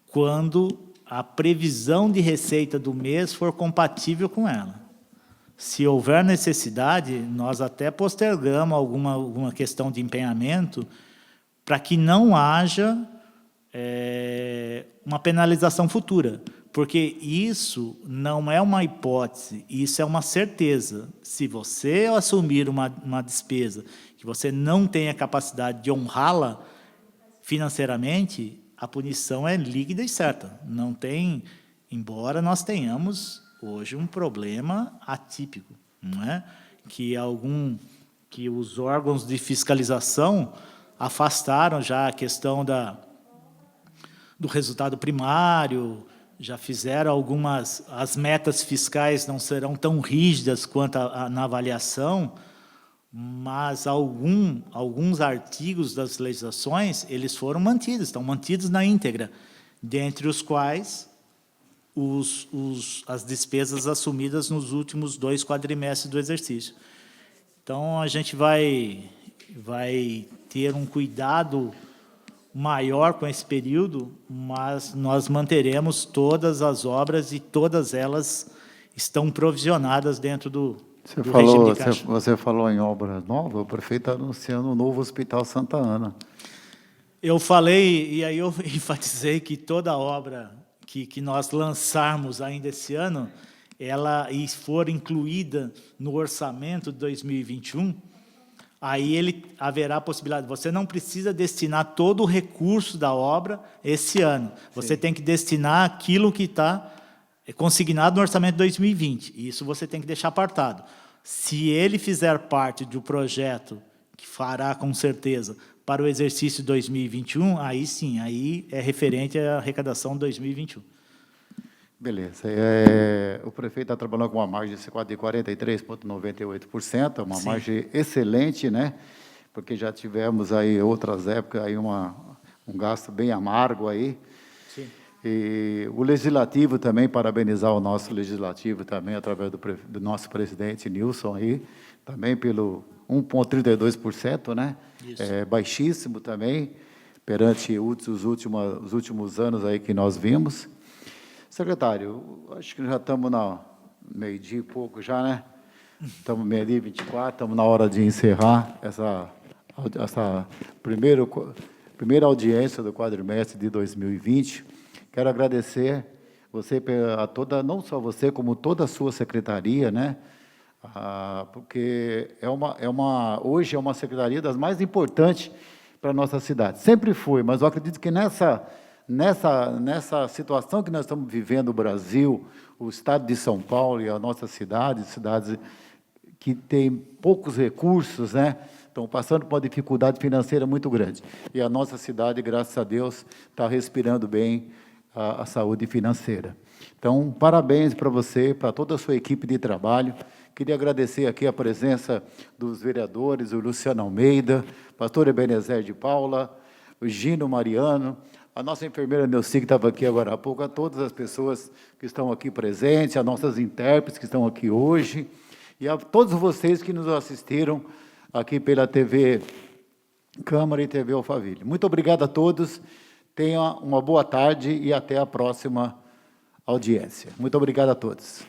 quando a previsão de receita do mês for compatível com ela. Se houver necessidade, nós até postergamos alguma questão de empenhamento para que não haja uma penalização futura, porque isso não é uma hipótese, isso é uma certeza. Se você assumir uma despesa que você não tem a capacidade de honrá-la financeiramente, a punição é líquida e certa. Não tem, embora nós tenhamos hoje um problema atípico, não é? Que os órgãos de fiscalização afastaram já a questão do resultado primário, já fizeram as metas fiscais não serão tão rígidas quanto na avaliação, mas alguns artigos das legislações, eles foram mantidos, estão mantidos na íntegra, dentre os quais as despesas assumidas nos últimos 2 quadrimestres do exercício. Então, a gente vai ter um cuidado maior com esse período, mas nós manteremos todas as obras e todas elas estão provisionadas dentro do regime de caixa. Você falou em obra nova, o prefeito está anunciando o novo Hospital Santa Ana. Eu falei, e aí eu enfatizei que toda obra que nós lançarmos ainda esse ano, ela for incluída no orçamento de 2021, aí ele haverá a possibilidade. Você não precisa destinar todo o recurso da obra esse ano. Você tem que destinar aquilo que está consignado no orçamento de 2020. Isso você tem que deixar apartado. Se ele fizer parte do projeto, que fará com certeza, para o exercício 2021, aí sim, aí é referente à arrecadação de 2021. Beleza. O prefeito está trabalhando com uma margem de 43,98%, uma margem excelente, né? porque já tivemos aí outras épocas, aí um gasto bem amargo aí. Sim. E o Legislativo também, parabenizar o nosso Legislativo também, através do nosso presidente Nilson aí, também pelo 1,32%, né? Isso. É baixíssimo também, perante os últimos anos aí que nós vimos. Secretário, acho que já estamos na meio-dia e pouco já, né? Estamos meio-dia e 24, estamos na hora de encerrar essa primeira audiência do quadrimestre de 2020. Quero agradecer você a toda, não só você, como toda a sua secretaria, né? Porque hoje é uma secretaria das mais importantes para a nossa cidade. Sempre foi, mas eu acredito que nessa situação que nós estamos vivendo no Brasil, o estado de São Paulo e a nossa cidade, cidades que têm poucos recursos, né? Estão passando por uma dificuldade financeira muito grande. E a nossa cidade, graças a Deus, está respirando bem a saúde financeira. Então, parabéns para você, para toda a sua equipe de trabalho. Queria agradecer aqui a presença dos vereadores, o Luciano Almeida, pastor Ebenezer de Paula, o Gino Mariano, a nossa enfermeira Neuci, que estava aqui agora há pouco, a todas as pessoas que estão aqui presentes, as nossas intérpretes que estão aqui hoje, e a todos vocês que nos assistiram aqui pela TV Câmara e TV Alphaville. Muito obrigado a todos, tenham uma boa tarde e até a próxima audiência. Muito obrigado a todos.